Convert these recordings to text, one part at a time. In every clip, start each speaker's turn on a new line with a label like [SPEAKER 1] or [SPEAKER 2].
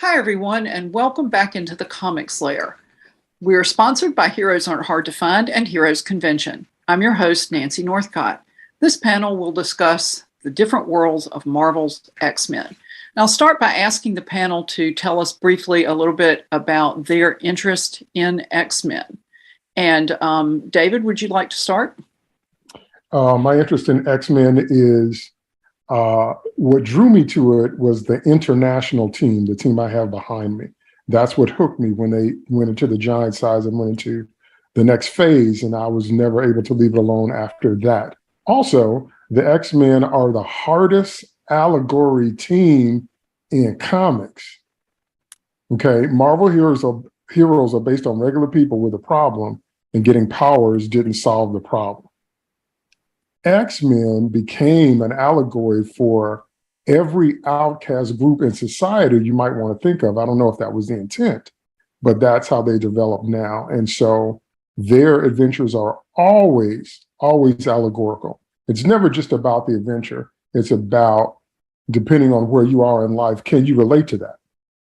[SPEAKER 1] Hi, everyone, and welcome back into the Comics Lair. We are sponsored by Heroes Aren't Hard to Find and Heroes Convention. I'm your host, Nancy Northcott. This panel will discuss the different worlds of Marvel's X-Men. And I'll start by asking the panel to tell us briefly a little bit about their interest in X-Men. And David, would you like to start?
[SPEAKER 2] My interest in X-Men is what drew me to it was the international team, the team I have behind me. That's what hooked me when they went into the giant size and went into the next phase, and I was never able to leave it alone after that. Also, the X-Men are the hardest allegory team in comics. Okay, Marvel heroes are based on regular people with a problem, and getting powers didn't solve the problem. X-Men became an allegory for every outcast group in society you might want to think of. I don't know if that was the intent, but that's how they develop now. And so their adventures are always allegorical. It's never just about the adventure. It's about, depending on where you are in life, can you relate to that?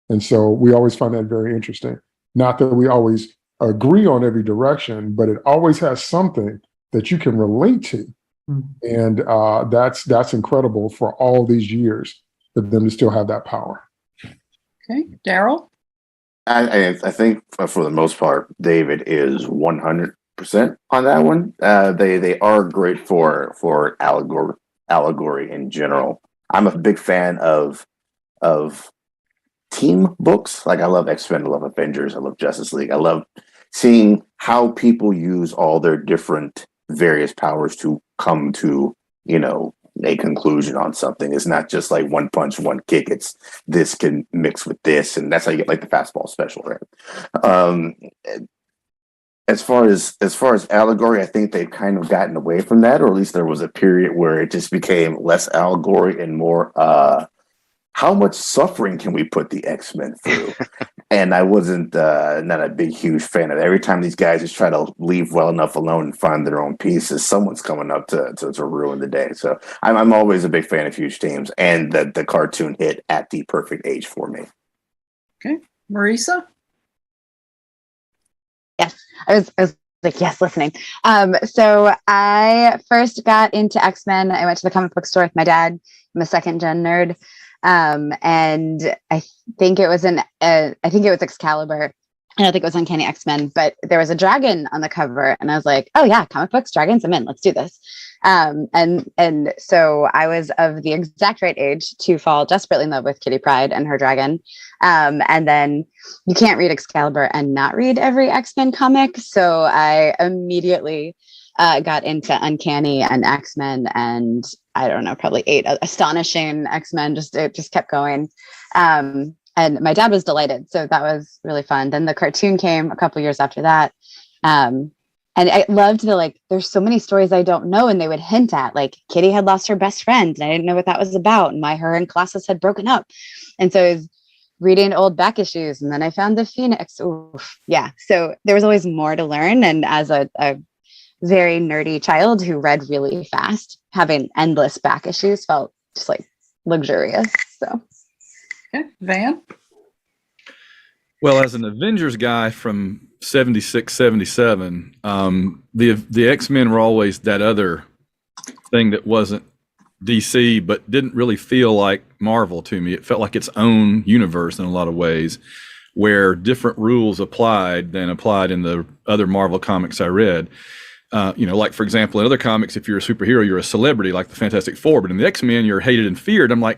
[SPEAKER 2] And so we always find that very interesting. Not that we always agree on every direction, but it always has something that you can relate to. And that's incredible for all these years for them to still have that power.
[SPEAKER 1] Okay, Darryl?
[SPEAKER 3] I think for the most part, David is 100% on that one. They are great for allegory in general. I'm a big fan of team books. Like I love X-Men, I love Avengers, I love Justice League. I love seeing how people use all their different various powers to come to, a conclusion on something. It's not just like one punch, one kick. It's this can mix with this, and that's how you get like the fastball special, right? As far as allegory, I think they've kind of gotten away from that, or at least there was a period where it just became less allegory and more how much suffering can we put the X-Men through? And I wasn't not a big, huge fan of it. Every time these guys just try to leave well enough alone and find their own pieces, someone's coming up to ruin the day. So I'm always a big fan of huge teams, and the cartoon hit at the perfect age for me.
[SPEAKER 1] Okay, Marisa?
[SPEAKER 4] Yes, I was like, yes, listening. So I first got into X-Men. I went to the comic book store with my dad. I'm a second-gen nerd. And I think it was Excalibur. I don't think it was Uncanny X-Men, but there was a dragon on the cover, and I was like, oh yeah, comic books, dragons, I'm in, let's do this. And so I was of the exact right age to fall desperately in love with Kitty Pryde and her dragon. And then you can't read Excalibur and not read every X-Men comic. So I immediately got into Uncanny and X-Men, and I don't know, probably 8 astonishing X-Men. It just kept going. And my dad was delighted. So that was really fun. Then the cartoon came a couple years after that. And I loved there's so many stories I don't know. And they would hint at, like, Kitty had lost her best friend, and I didn't know what that was about. And her and Colossus had broken up. And so I was reading old back issues. And then I found the Phoenix. Oof, yeah. So there was always more to learn. And as a very nerdy child who read really fast, having endless back issues felt just like luxurious. So,
[SPEAKER 1] okay, Van?
[SPEAKER 5] Well, as an Avengers guy from 76, 77, the X-Men were always that other thing that wasn't DC, but didn't really feel like Marvel to me. It felt like its own universe in a lot of ways, where different rules applied than applied in the other Marvel comics I read. Like, for example, in other comics, if you're a superhero, you're a celebrity, like the Fantastic Four. But in the X-Men, you're hated and feared. I'm like,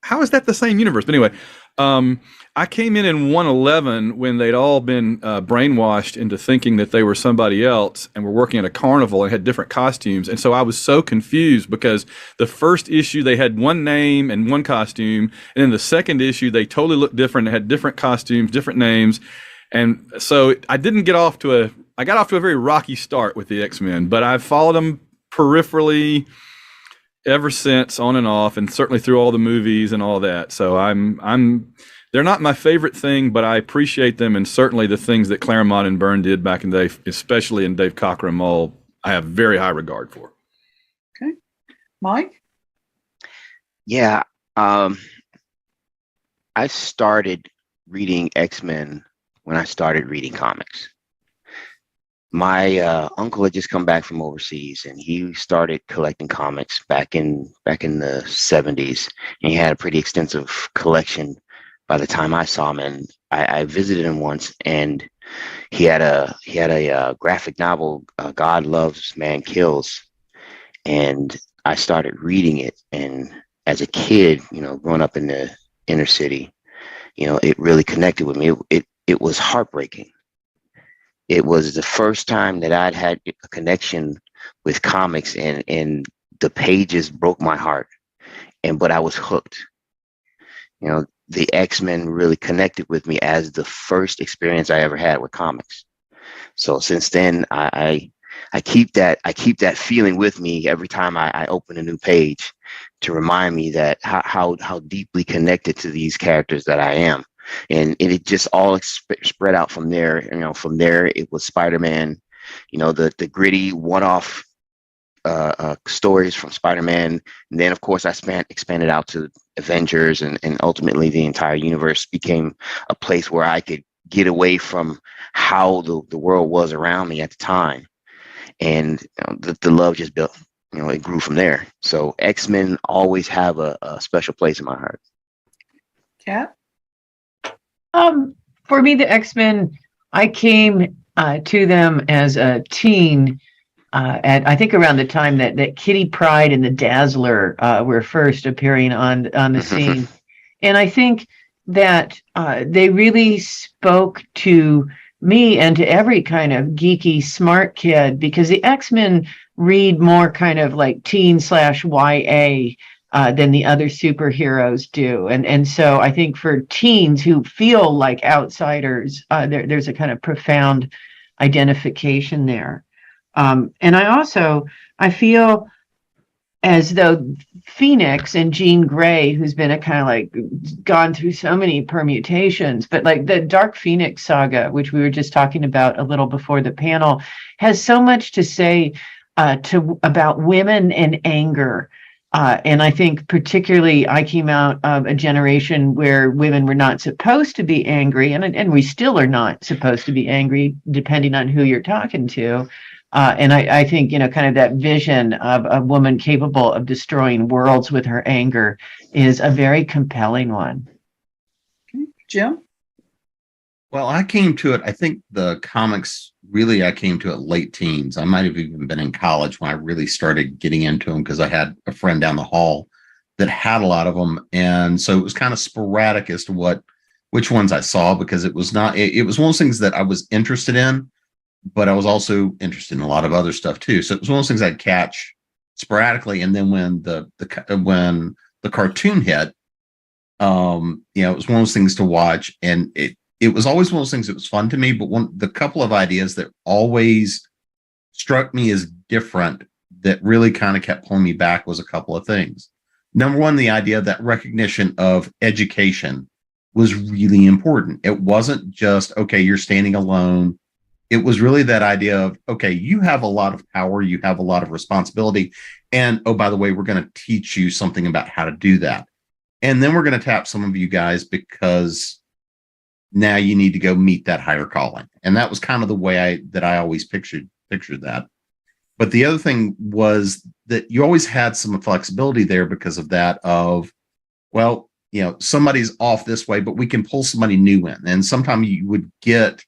[SPEAKER 5] how is that the same universe? But anyway, I came in 111 when they'd all been brainwashed into thinking that they were somebody else and were working at a carnival and had different costumes. And so I was so confused because the first issue, they had one name and one costume. And then the second issue, they totally looked different. They had different costumes, different names. And so I got off to a very rocky start with the X-Men, but I've followed them peripherally ever since, on and off, and certainly through all the movies and all that. So they're not my favorite thing, but I appreciate them, and certainly the things that Claremont and Byrne did back in the day, especially in Dave Cockrum, I have very high regard for.
[SPEAKER 1] Okay. Mike?
[SPEAKER 6] Yeah. I started reading X-Men when I started reading comics. My uncle had just come back from overseas, and he started collecting comics back in the 70s. And he had a pretty extensive collection by the time I saw him. And I visited him once, and he had a graphic novel, God Loves, Man Kills, and I started reading it. And as a kid, growing up in the inner city, it really connected with me. It was heartbreaking. It was the first time that I'd had a connection with comics, and the pages broke my heart. But I was hooked. The X-Men really connected with me as the first experience I ever had with comics. So since then, I keep that feeling with me every time I open a new page, to remind me that how deeply connected to these characters that I am. And it just all spread out from there. From there, it was Spider-Man, the gritty one-off stories from Spider-Man. And then, of course, I expanded out to Avengers, and ultimately the entire universe became a place where I could get away from how the world was around me at the time. And the love just built, it grew from there. So X-Men always have a special place in my heart.
[SPEAKER 1] Kat?
[SPEAKER 7] For me, the X-Men, I came to them as a teen, at I think around the time that Kitty Pryde and the Dazzler were first appearing on the scene. And I think that they really spoke to me and to every kind of geeky, smart kid, because the X-Men read more kind of like teen/YA than the other superheroes do. And so I think for teens who feel like outsiders, there's a kind of profound identification there. And I feel as though Phoenix and Jean Grey, who's been a kind of like gone through so many permutations, but like the Dark Phoenix saga, which we were just talking about a little before the panel, has so much to say about women and anger. And I think particularly I came out of a generation where women were not supposed to be angry, and we still are not supposed to be angry, depending on who you're talking to. And I think, kind of that vision of a woman capable of destroying worlds with her anger is a very compelling one.
[SPEAKER 1] Okay. Jim?
[SPEAKER 8] Well, I came to it, I think the comics, really, I came to it late teens. I might have even been in college when I really started getting into them, because I had a friend down the hall that had a lot of them. And so it was kind of sporadic as to which ones I saw, because it was not, it was one of those things that I was interested in, but I was also interested in a lot of other stuff too. So it was one of those things I'd catch sporadically. And then when when the cartoon hit, it was one of those things to watch, and it was always one of those things that was fun to me. But the couple of ideas that always struck me as different, that really kind of kept pulling me back, was a couple of things. Number one, the idea that recognition of education was really important. It wasn't just, okay, you're standing alone. It was really that idea of, okay, you have a lot of power, you have a lot of responsibility, and oh, by the way, we're going to teach you something about how to do that. And then we're going to tap some of you guys, because now you need to go meet that higher calling. And that was kind of the way I always pictured that. But the other thing was that you always had some flexibility there, because of that of, well, somebody's off this way, but we can pull somebody new in. And sometimes you would get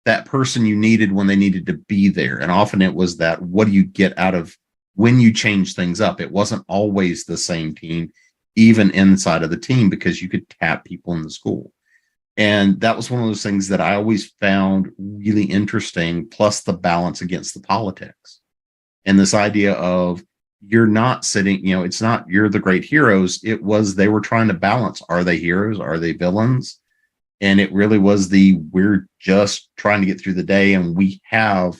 [SPEAKER 8] that person you needed when they needed to be there. And often it was that, what do you get out of when you change things up? It wasn't always the same team, even inside of the team, because you could tap people in the school. And that was one of those things that I always found really interesting, plus the balance against the politics. And this idea of, you're not sitting, it's not you're the great heroes. It was, they were trying to balance, are they heroes? Are they villains? And it really was we're just trying to get through the day, and we have,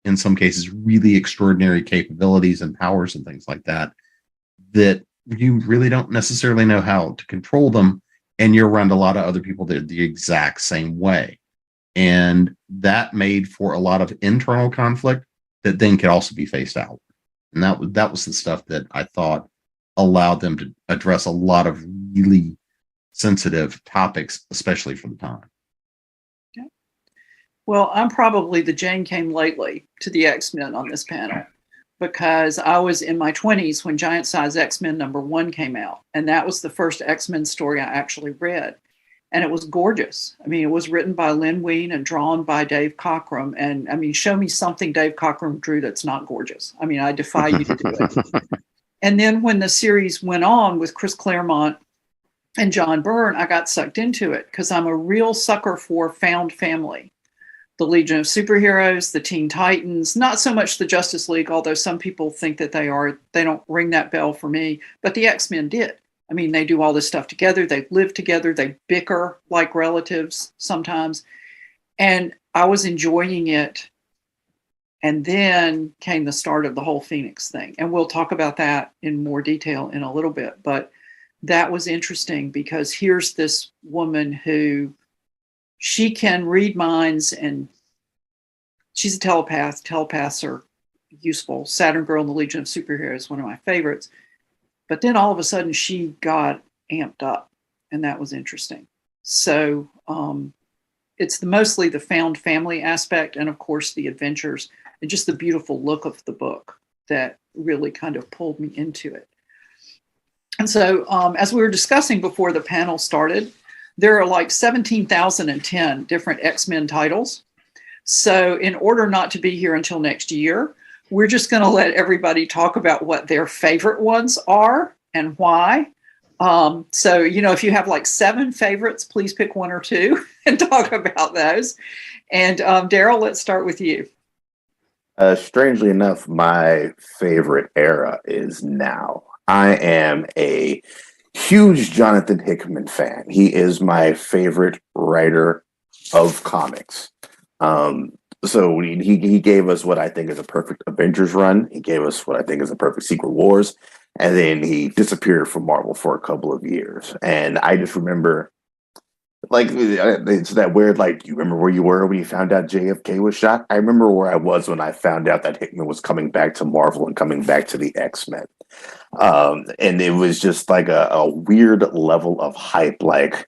[SPEAKER 8] in some cases, really extraordinary capabilities and powers and things like that, that you really don't necessarily know how to control them. And you're around a lot of other people that are the exact same way. And that made for a lot of internal conflict that then could also be faced out. And that was the stuff that I thought allowed them to address a lot of really sensitive topics, especially for the time.
[SPEAKER 1] Well, I'm probably the Jane came lately to the X-Men on this panel, because I was in my 20s when Giant Size X-Men #1 came out. And that was the first X-Men story I actually read. And it was gorgeous. I mean, it was written by Len Wein and drawn by Dave Cockrum. And I mean, show me something Dave Cockrum drew that's not gorgeous. I mean, I defy you to do it. And then when the series went on with Chris Claremont and John Byrne, I got sucked into it because I'm a real sucker for found family. The Legion of Superheroes, the Teen Titans, not so much the Justice League, although some people think that they are. They don't ring that bell for me, but the X-Men did. I mean, they do all this stuff together. They live together. They bicker like relatives sometimes. And I was enjoying it. And then came the start of the whole Phoenix thing. And we'll talk about that in more detail in a little bit. But that was interesting because here's this woman who she can read minds, and she's a telepath. Telepaths are useful. Saturn Girl and the Legion of Superheroes is one of my favorites. But then all of a sudden she got amped up, and that was interesting. So it's mostly the found family aspect, and of course the adventures and just the beautiful look of the book that really kind of pulled me into it. And so as we were discussing before the panel started, there are like 17,010 different X-Men titles. So in order not to be here until next year, we're just going to let everybody talk about what their favorite ones are and why. So, you know, if you have like 7 favorites, please pick 1 or 2 and talk about those. And Darryl, let's start with you.
[SPEAKER 3] Strangely enough, my favorite era is now. I am a huge Jonathan Hickman fan. He is my favorite writer of comics. So he gave us what I think is a perfect Avengers run. He gave us what I think is a perfect Secret Wars. And then he disappeared from Marvel for a couple of years. And I just remember, like, it's that weird, like, you remember where you were when you found out JFK was shot? I remember where I was when I found out that Hickman was coming back to Marvel and coming back to the X-Men. And it was just like a weird level of hype, like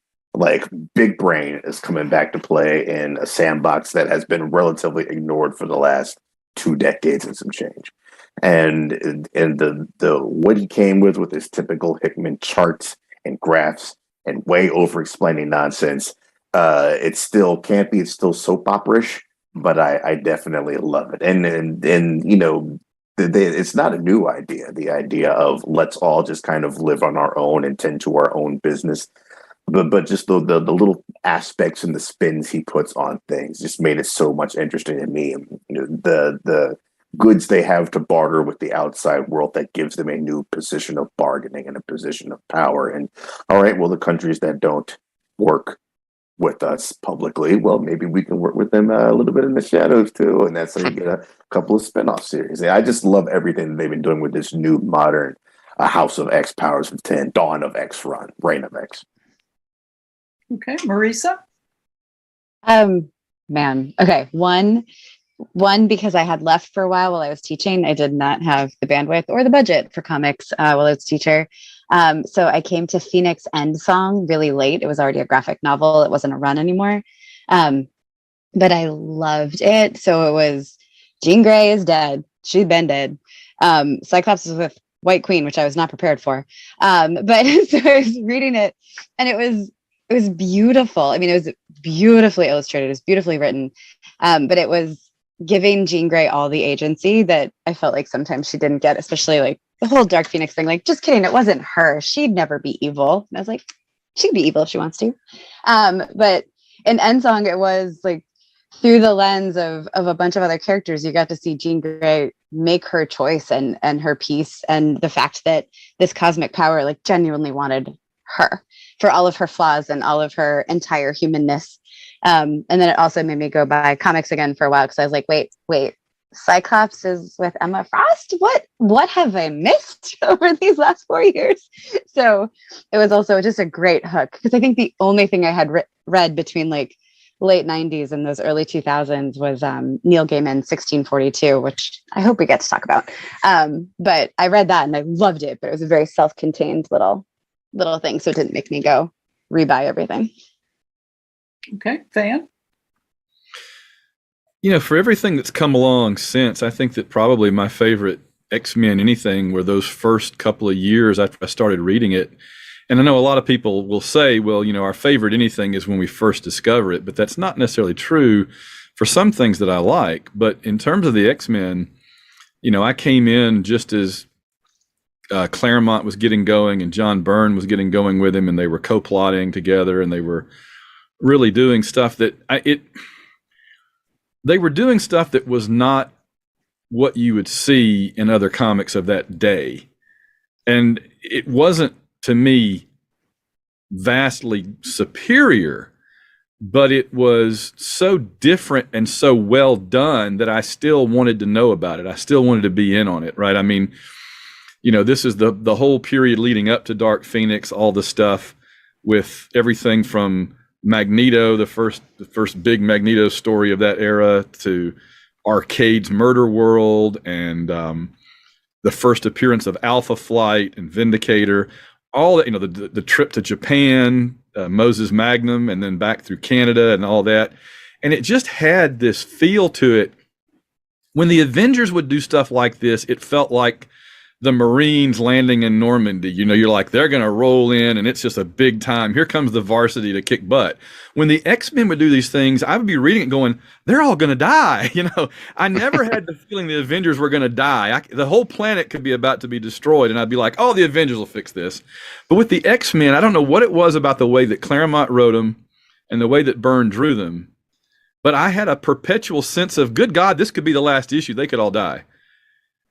[SPEAKER 3] Big Brain is coming back to play in a sandbox that has been relatively ignored for the last 2 decades and some change. And the what he came with his typical Hickman charts and graphs and way over explaining nonsense. It's still campy, it's still soap opera-ish, but I definitely love it. And you know, it's not a new idea. The idea of let's all just kind of live on our own and tend to our own business. But just the little aspects and the spins he puts on things just made it so much interesting to me. And, you know, the goods they have to barter with the outside world that gives them a new position of bargaining and a position of power. And all right, well, the countries that don't work with us publicly, well, maybe we can work with them a little bit in the shadows too. And that's how you get a couple of spinoff series. And I just love everything that they've been doing with this new modern House of X, Powers of 10, Dawn of X run, Reign of X.
[SPEAKER 1] Okay, Marisa?
[SPEAKER 4] Man. Okay. One, because I had left for a while I was teaching. I did not have the bandwidth or the budget for comics while I was a teacher. So I came to Phoenix End Song really late. It was already a graphic novel. It wasn't a run anymore. But I loved it. So it was Jean Grey is dead. She'd been dead. Cyclops is with White Queen, which I was not prepared for. But so I was reading it, and it was beautiful. I mean, it was beautifully illustrated. It was beautifully written. But it was giving Jean Grey all the agency that I felt like sometimes she didn't get, especially like the whole Dark Phoenix thing. Like, just kidding. It wasn't her. She'd never be evil. And I was like, she'd be evil if she wants to. But in End Song, it was like through the lens of a bunch of other characters, you got to see Jean Grey make her choice and her peace, and the fact that this cosmic power like genuinely wanted her for all of her flaws and all of her entire humanness. And then it also made me go buy comics again for a while, because I was like, wait, Cyclops is with Emma Frost? What have I missed over these last 4 years? So it was also just a great hook, because I think the only thing I had read between like late 90s and those early 2000s was Neil Gaiman's 1642, which I hope we get to talk about. But I read that and I loved it, but it was a very self-contained little thing, so it didn't make me go rebuy everything.
[SPEAKER 1] Okay, Van?
[SPEAKER 5] For everything that's come along since, I think that probably my favorite X-Men anything were those first couple of years after I started reading it. And I know a lot of people will say, well, our favorite anything is when we first discover it, but that's not necessarily true for some things that I like. But in terms of the X-Men, I came in just as Claremont was getting going and John Byrne was getting going with him, and they were co-plotting together, and they were really doing stuff that they were doing stuff that was not what you would see in other comics of that day. And it wasn't, to me, vastly superior, but it was so different and so well done that I still wanted to know about it. I still wanted to be in on it, right? I mean, this is the whole period leading up to Dark Phoenix, all the stuff with everything from Magneto, the first big Magneto story of that era, to Arcade's Murder World, and the first appearance of Alpha Flight and Vindicator, all that, the trip to Japan, Moses Magnum, and then back through Canada and all that. And it just had this feel to it. When the Avengers would do stuff like this, it felt like the Marines landing in Normandy. You're like, they're going to roll in and it's just a big time. Here comes the varsity to kick butt. When the X-Men would do these things, I would be reading it going, they're all going to die. I never had the feeling the Avengers were going to die. The whole planet could be about to be destroyed. And I'd be like, oh, the Avengers will fix this. But with the X-Men, I don't know what it was about the way that Claremont wrote them and the way that Byrne drew them, but I had a perpetual sense of, good God, this could be the last issue. They could all die.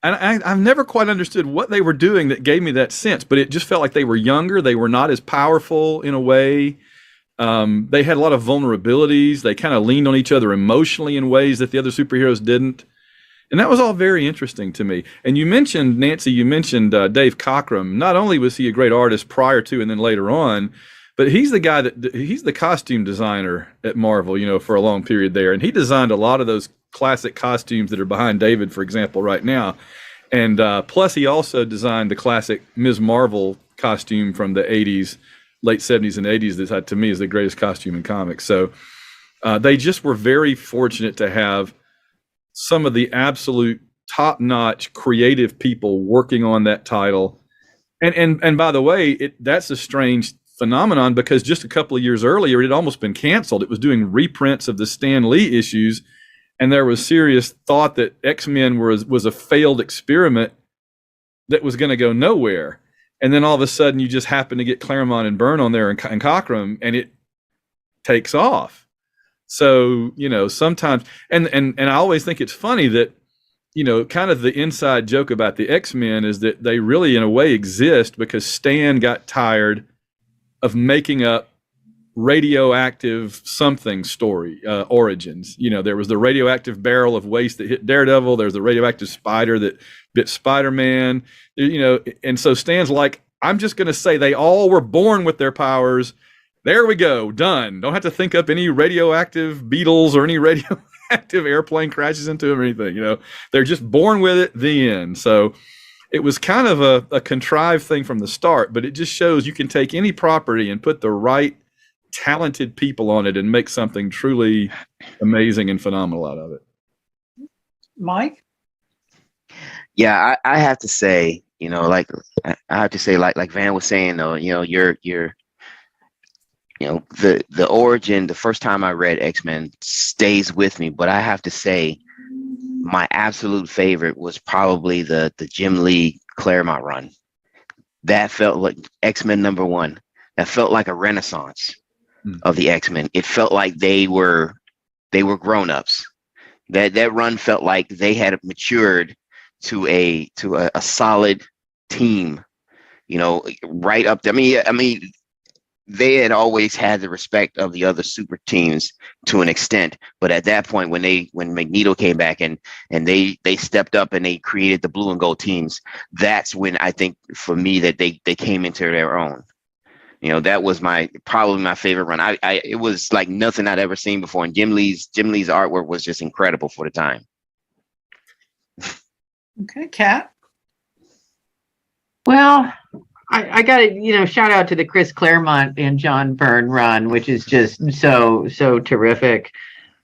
[SPEAKER 5] And I've never quite understood what they were doing that gave me that sense, but it just felt like they were younger. They were not as powerful in a way. They had a lot of vulnerabilities. They kind of leaned on each other emotionally in ways that the other superheroes didn't. And that was all very interesting to me. And you mentioned, Nancy, Dave Cockrum. Not only was he a great artist prior to and then later on, but he's the guy he's the costume designer at Marvel, for a long period there. And he designed a lot of those classic costumes that are behind David, for example, right now. And plus he also designed the classic Ms. Marvel costume from the 80s, late 70s and 80s that to me is the greatest costume in comics. So they just were very fortunate to have some of the absolute top-notch creative people working on that title. And by the way, that's a strange phenomenon, because just a couple of years earlier, it had almost been canceled. It was doing reprints of the Stan Lee issues, and there was serious thought that X-Men was a failed experiment that was going to go nowhere. And then all of a sudden, you just happen to get Claremont and Byrne on there and Cockrum, and it takes off. So, sometimes, and I always think it's funny that, kind of the inside joke about the X-Men is that they really, in a way, exist because Stan got tired of making up radioactive something story origins. There was the radioactive barrel of waste that hit Daredevil. There's the radioactive spider that bit Spider-Man. And so Stan's like, I'm just going to say they all were born with their powers. There we go, done. Don't have to think up any radioactive beetles or any radioactive airplane crashes into them or anything. They're just born with it. The end. So it was kind of a contrived thing from the start, but it just shows you can take any property and put the right talented people on it and make something truly amazing and phenomenal out of it.
[SPEAKER 1] Mike?
[SPEAKER 6] Yeah, I have to say, like Van was saying, though, the origin, the first time I read X-Men stays with me, but I have to say my absolute favorite was probably the Jim Lee Claremont run. That felt like X-Men #1. That felt like a renaissance of the X-Men. It felt like they were grown-ups. That run felt like they had matured to a solid team, right up there. I mean, they had always had the respect of the other super teams to an extent, but at that point, when Magneto came back and they stepped up and they created the blue and gold teams, that's when I think for me that they came into their own. That was probably my favorite run. It was like nothing I'd ever seen before, and Jim Lee's artwork was just incredible for the time.
[SPEAKER 1] Okay, Kat?
[SPEAKER 7] Well, I got to, shout out to the Chris Claremont and John Byrne run, which is just so terrific.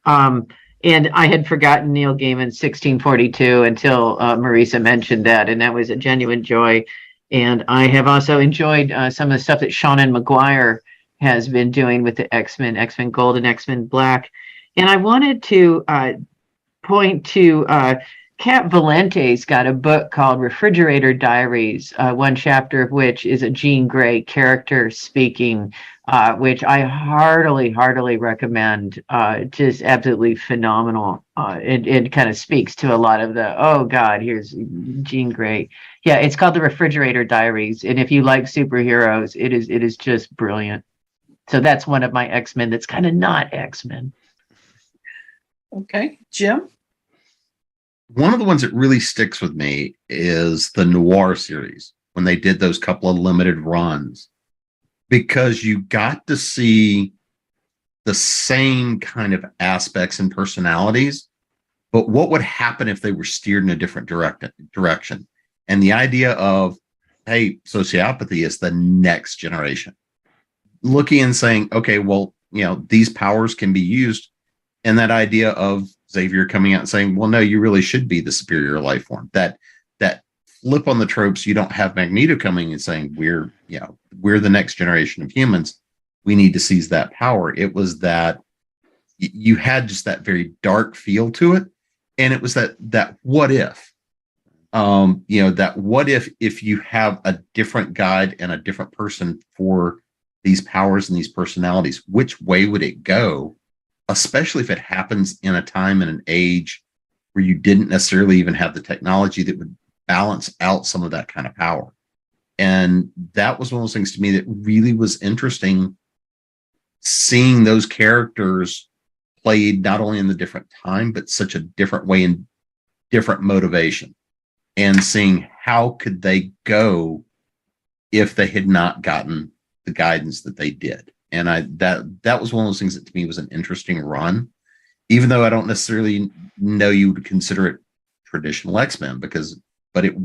[SPEAKER 7] And I had forgotten Neil Gaiman's 1642 until Marisa mentioned that, and that was a genuine joy. And I have also enjoyed some of the stuff that Seanan McGuire has been doing with the X-Men, X-Men Gold and X-Men Black. And I wanted to point to Kat Valente's got a book called Refrigerator Diaries, one chapter of which is a Jean Grey character speaking, which I heartily recommend. Just absolutely phenomenal. It kind of speaks to a lot of the, oh God, here's Jean Grey. Yeah, it's called the Refrigerator Diaries. And if you like superheroes, it is just brilliant. So that's one of my X-Men that's kind of not X-Men.
[SPEAKER 1] Okay, Jim?
[SPEAKER 8] One of the ones that really sticks with me is the Noir series, when they did those couple of limited runs, because you got to see the same kind of aspects and personalities, but what would happen if they were steered in a different direction? And the idea of, hey, sociopathy is the next generation. Looking and saying, okay, well, these powers can be used. And that idea of Xavier coming out and saying, well, no, you really should be the superior life form. That flip on the tropes. You don't have Magneto coming and saying, we're the next generation of humans. We need to seize that power. It was that you had just that very dark feel to it. And it was that what if, that what if you have a different guide and a different person for these powers and these personalities, which way would it go? Especially if it happens in a time and an age where you didn't necessarily even have the technology that would balance out some of that kind of power. And that was one of those things to me that really was interesting, seeing those characters played not only in the different time, but such a different way and different motivation, and seeing how could they go if they had not gotten the guidance that they did. And that was one of those things that to me was an interesting run, even though I don't necessarily know you would consider it traditional X-Men, but it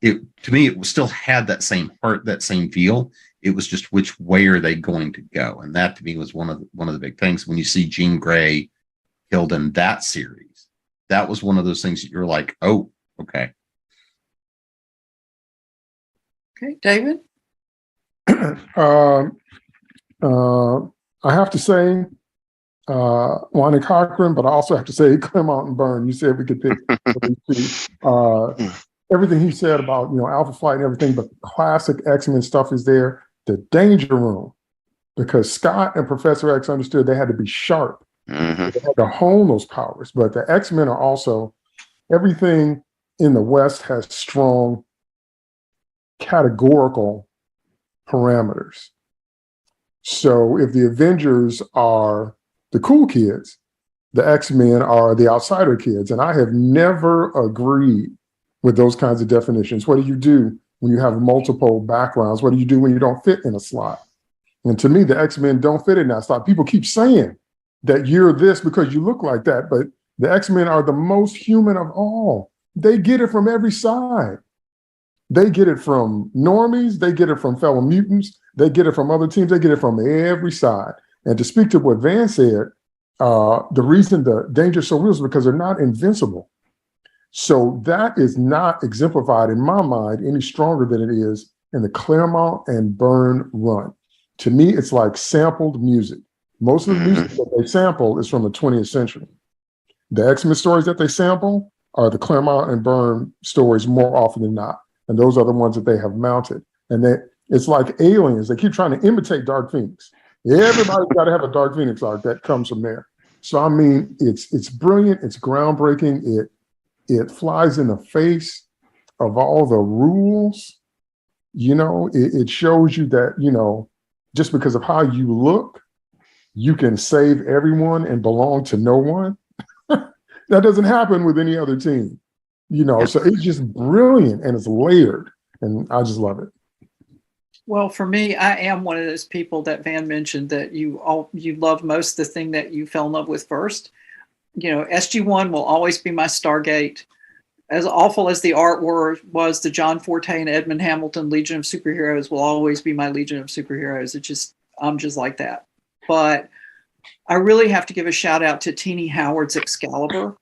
[SPEAKER 8] to me, it still had that same heart, that same feel. It was just, which way are they going to go? And that to me was one of the big things. When you see Jean Grey killed in that series, that was one of those things that you're like, oh, okay.
[SPEAKER 1] Okay, David?
[SPEAKER 2] I have to say Lonnie Cochran, but I also have to say Claremont and Byrne. You said we could pick everything he said about Alpha Flight and everything, but classic X-Men stuff is there. The Danger Room, because Scott and Professor X understood they had to be sharp.
[SPEAKER 6] Mm-hmm.
[SPEAKER 2] They had to hone those powers. But the X-Men are also, everything in the West has strong categorical parameters. So if the Avengers are the cool kids, the X-Men are the outsider kids. And I have never agreed with those kinds of definitions. What do you do when you have multiple backgrounds? What do you do when you don't fit in a slot? And to me, the X-Men don't fit in that slot. People keep saying that you're this because you look like that, but the X-Men are the most human of all. They get it from every side. They get it from normies. They get it from fellow mutants. They get it from other teams. They get it from every side. And to speak to what Van said, the reason the danger is so real is because they're not invincible. So that is not exemplified in my mind any stronger than it is in the Claremont and Byrne run. To me, it's like sampled music. Most of the music that they sample is from the 20th century. The X-Men stories that they sample are the Claremont and Byrne stories more often than not. And those are the ones that they have mounted. And it's like aliens. They keep trying to imitate Dark Phoenix. Everybody's got to have a Dark Phoenix arc that comes from there. So, I mean, it's brilliant. It's groundbreaking. It flies in the face of all the rules. It shows you that, just because of how you look, you can save everyone and belong to no one. That doesn't happen with any other team. So it's just brilliant and it's layered, and I just love it.
[SPEAKER 1] Well, for me, I am one of those people that Van mentioned that you love most the thing that you fell in love with first. SG-1 will always be my Stargate. as awful as the art was, the John Forte and Edmund Hamilton Legion of Superheroes will always be my Legion of Superheroes. I'm just like that. But I really have to give a shout out to Teenie Howard's Excalibur,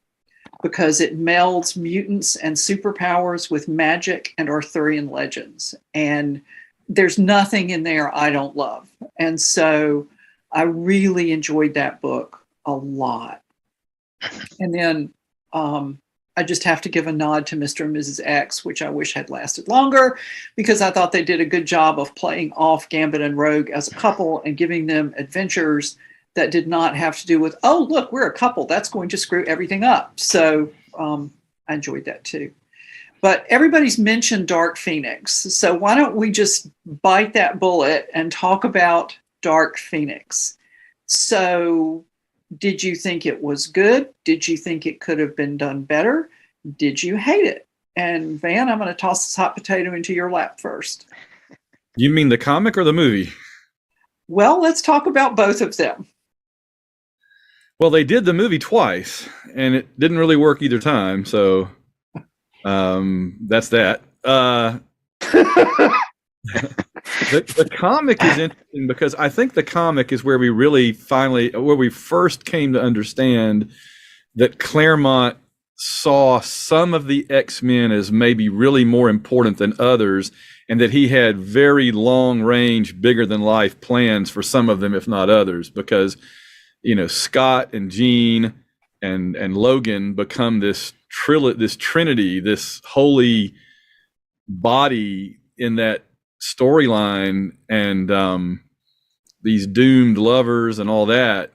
[SPEAKER 1] because it melds mutants and superpowers with magic and Arthurian legends. And there's nothing in there I don't love. And so I really enjoyed that book a lot. And then I just have to give a nod to Mr. and Mrs. X, which I wish had lasted longer, because I thought they did a good job of playing off Gambit and Rogue as a couple and giving them adventures that did not have to do with, oh, look, we're a couple. That's going to screw everything up. So I enjoyed that too. But everybody's mentioned Dark Phoenix. So why don't we just bite that bullet and talk about Dark Phoenix? So did you think it was good? Did you think it could have been done better? Did you hate it? And Van, I'm going to toss this hot potato into your lap first.
[SPEAKER 5] You mean the comic or the movie?
[SPEAKER 1] Well, let's talk about both of them.
[SPEAKER 5] Well, they did the movie twice, and it didn't really work either time. So that's that. The comic is interesting because I think the comic is where we really where we first came to understand that Claremont saw some of the X-Men as maybe really more important than others, and that he had very long range, bigger than life plans for some of them, if not others, because Scott and Jean and Logan become this trinity, this holy body in that storyline, and these doomed lovers and all that.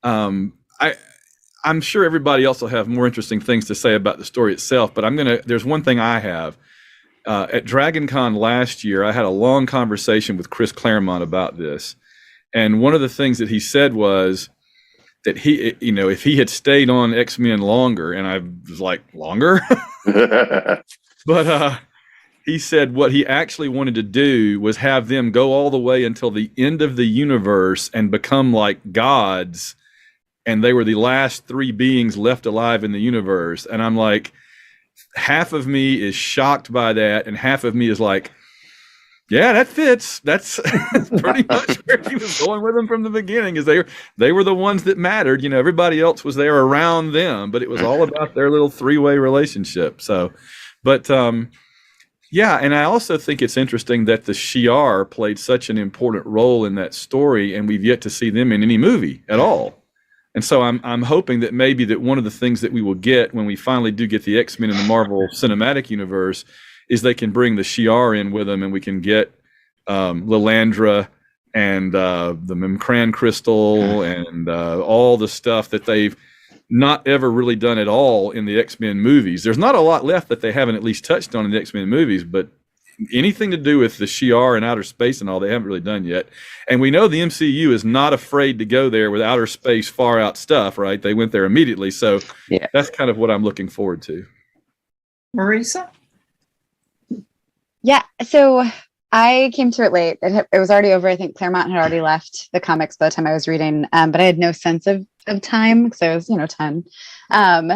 [SPEAKER 5] I'm sure everybody else will have more interesting things to say about the story itself, but there's one thing I have. At DragonCon last year, I had a long conversation with Chris Claremont about this. And one of the things that he said was that if he had stayed on X-Men longer, and I was like, longer? But he said what he actually wanted to do was have them go all the way until the end of the universe and become like gods. And they were the last three beings left alive in the universe. And I'm like, half of me is shocked by that, and half of me is like, yeah, that fits. That's pretty much where he was going with them from the beginning, is they were the ones that mattered. Everybody else was there around them, but it was all about their little three-way relationship. So, but yeah, and I also think it's interesting that the Shi'ar played such an important role in that story, and we've yet to see them in any movie at all. And so I'm hoping that maybe that one of the things that we will get when we finally do get the X-Men in the Marvel Cinematic Universe is they can bring the Shi'ar in with them, and we can get Lilandra and the M'Kraan crystal and all the stuff that they've not ever really done at all in the X-Men movies. There's not a lot left that they haven't at least touched on in the X-Men movies, but anything to do with the Shi'ar and outer space and all, they haven't really done yet. And we know the MCU is not afraid to go there with outer space, far out stuff, right? They went there immediately. So yeah, that's kind of what I'm looking forward to.
[SPEAKER 1] Marisa?
[SPEAKER 4] Yeah, so I came to it late. It was already over. I think Claremont had already left the comics by the time I was reading, but I had no sense of time because I was, 10.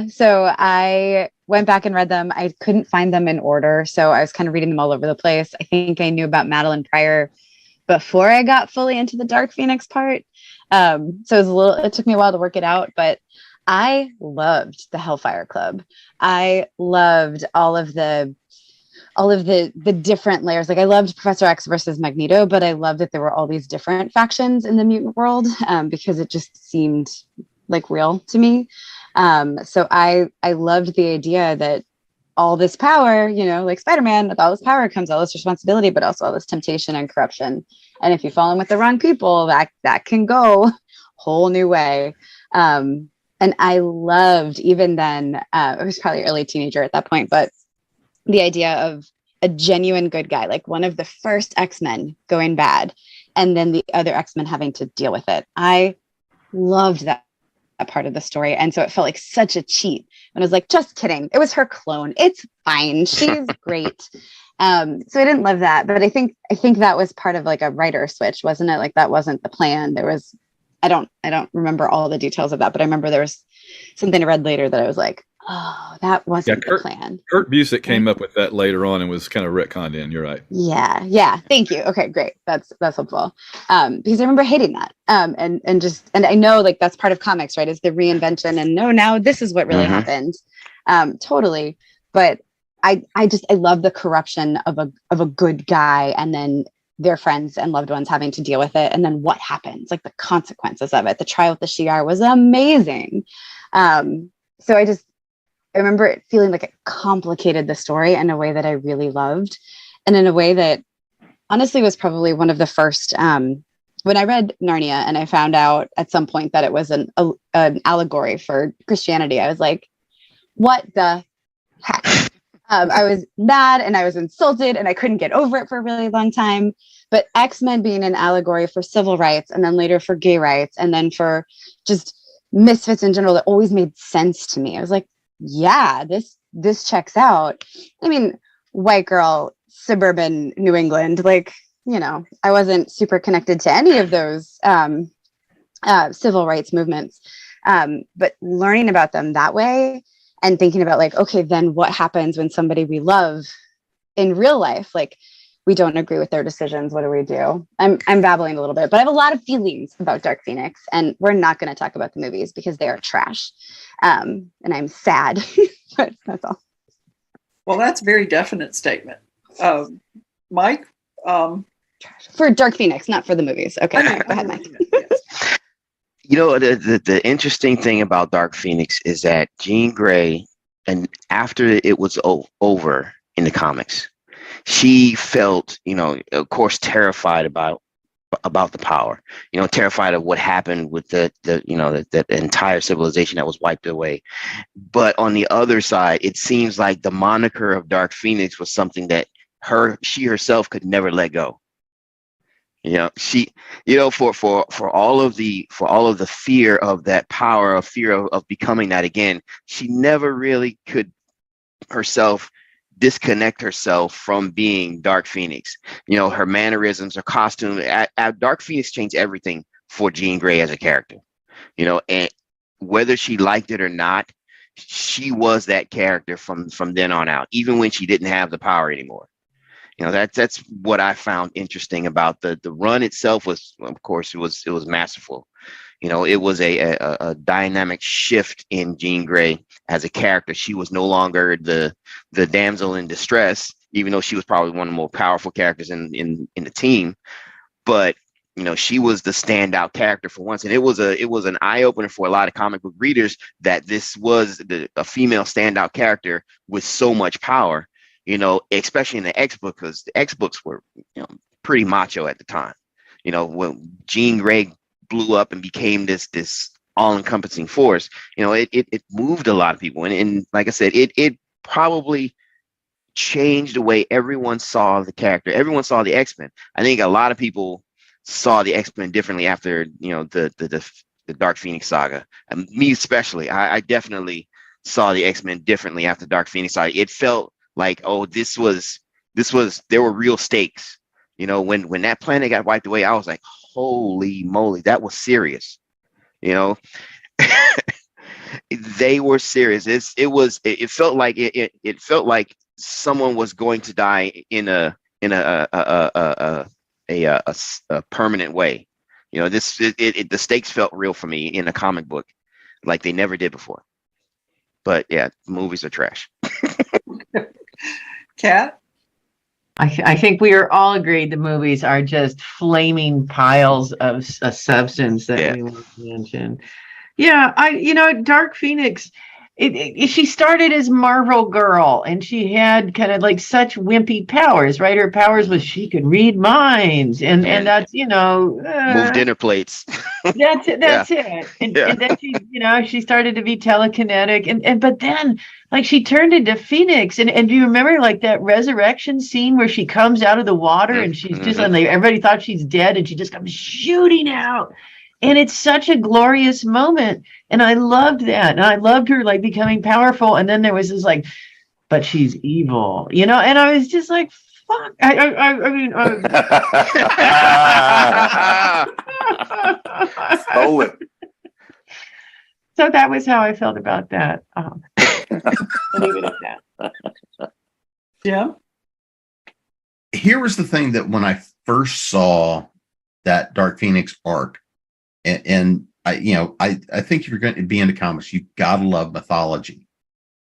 [SPEAKER 4] So I went back and read them. I couldn't find them in order, so I was kind of reading them all over the place. I think I knew about Madeline Pryor before I got fully into the Dark Phoenix part. So it took me a while to work it out, but I loved the Hellfire Club. I loved all of the different layers. Like I loved Professor X versus Magneto, but I loved that there were all these different factions in the mutant world, because it just seemed like real to me. So I loved the idea that all this power, like Spider-Man, with all this power comes all this responsibility, but also all this temptation and corruption. And if you fall in with the wrong people, that can go whole new way. And I loved, even then, I was probably early teenager at that point, but the idea of a genuine good guy, like one of the first X-Men going bad, and then the other X-Men having to deal with it. I loved that part of the story. And so it felt like such a cheat. And I was like, just kidding. It was her clone. It's fine. She's great. So I didn't love that. But I think that was part of like a writer switch, wasn't it? Like that wasn't the plan. There was, I don't remember all the details of that, but I remember there was something I read later that I was like, Oh, that wasn't the plan.
[SPEAKER 5] Kurt Busiek came up with that later on and was kind of retconned in. You're right.
[SPEAKER 4] Yeah. Thank you. Okay, great. That's helpful. Because I remember hating that. And I know like that's part of comics, right? Is the reinvention and no, now this is what really happened. Totally. But I love the corruption of a good guy and then their friends and loved ones having to deal with it. And then what happens, like the consequences of it. The trial with the Shi'ar was amazing. So I remember it feeling like it complicated the story in a way that I really loved. And in a way that honestly was probably one of the first, when I read Narnia and I found out at some point that it was an allegory for Christianity, I was like, what the heck? I was mad and I was insulted and I couldn't get over it for a really long time. But X-Men being an allegory for civil rights and then later for gay rights and then for just misfits in general, that always made sense to me. I was like, yeah, this checks out. I mean, white girl, suburban New England, like, you know, I wasn't super connected to any of those civil rights movements. But learning about them that way and thinking about like, okay, then what happens when somebody we love in real life, like we don't agree with their decisions, what do we do? I'm babbling a little bit, but I have a lot of feelings about Dark Phoenix, and we're not going to talk about the movies because they are trash. And I'm sad, but that's all.
[SPEAKER 1] Well, that's a very definite statement. Mike?
[SPEAKER 4] For Dark Phoenix, not for the movies. Okay, go ahead, Mike.
[SPEAKER 6] You know, the interesting thing about Dark Phoenix is that Jean Grey, and after it was over in the comics, she felt, you know, of course, terrified about the power, you know, terrified of what happened with the entire civilization that was wiped away. But on the other side, it seems like the moniker of Dark Phoenix was something that she herself could never let go. You know, she, you know, for all of the fear of that power, fear of becoming that again, she never really could herself disconnect herself from being Dark Phoenix. You know, her mannerisms, her costume. Dark Phoenix changed everything for Jean Grey as a character. You know, and whether she liked it or not, she was that character from then on out, even when she didn't have the power anymore. You know, that's what I found interesting about the run itself. Was, of course, it was masterful. You know, it was a dynamic shift in Jean Grey as a character. She was no longer the damsel in distress, even though she was probably one of the more powerful characters in the team. But, you know, she was the standout character for once. And it was an eye opener for a lot of comic book readers that this was a female standout character with so much power, you know, especially in the X book, because the X books were, you know, pretty macho at the time. You know, when Jean Grey blew up and became this all-encompassing force, you know, it moved a lot of people, and like I said, it probably changed the way everyone saw the character. Everyone saw the X-Men. I think a lot of people saw the X-Men differently after, you know, the Dark Phoenix saga, and me especially. I definitely saw the X-Men differently after Dark Phoenix saga. It felt like, oh, this was there were real stakes. You know, when that planet got wiped away, I was like, holy moly, that was serious. You know, they were serious. It felt like it felt like someone was going to die in a permanent way. You know, the stakes felt real for me in a comic book, like they never did before. But yeah, movies are trash.
[SPEAKER 1] Kat?
[SPEAKER 7] I think we are all agreed the movies are just flaming piles of a substance that we mentioned. Yeah, Dark Phoenix, she started as Marvel Girl, and she had kind of like such wimpy powers, right? Her powers was she could read minds, and that's,
[SPEAKER 6] move dinner plates.
[SPEAKER 7] That's it. And then she started to be telekinetic, but then like she turned into Phoenix, and do you remember like that resurrection scene where she comes out of the water and she's just everybody thought she's dead and she just comes shooting out. And it's such a glorious moment. And I loved that. And I loved her like becoming powerful. And then there was this like, but she's evil, and I was just like, fuck. I mean,
[SPEAKER 3] Stole it.
[SPEAKER 7] So that was how I felt about that. We'll leave it at that.
[SPEAKER 1] Yeah.
[SPEAKER 8] Here was the thing that when I first saw that Dark Phoenix arc, and I think if you're going to be into comics, you gotta love mythology.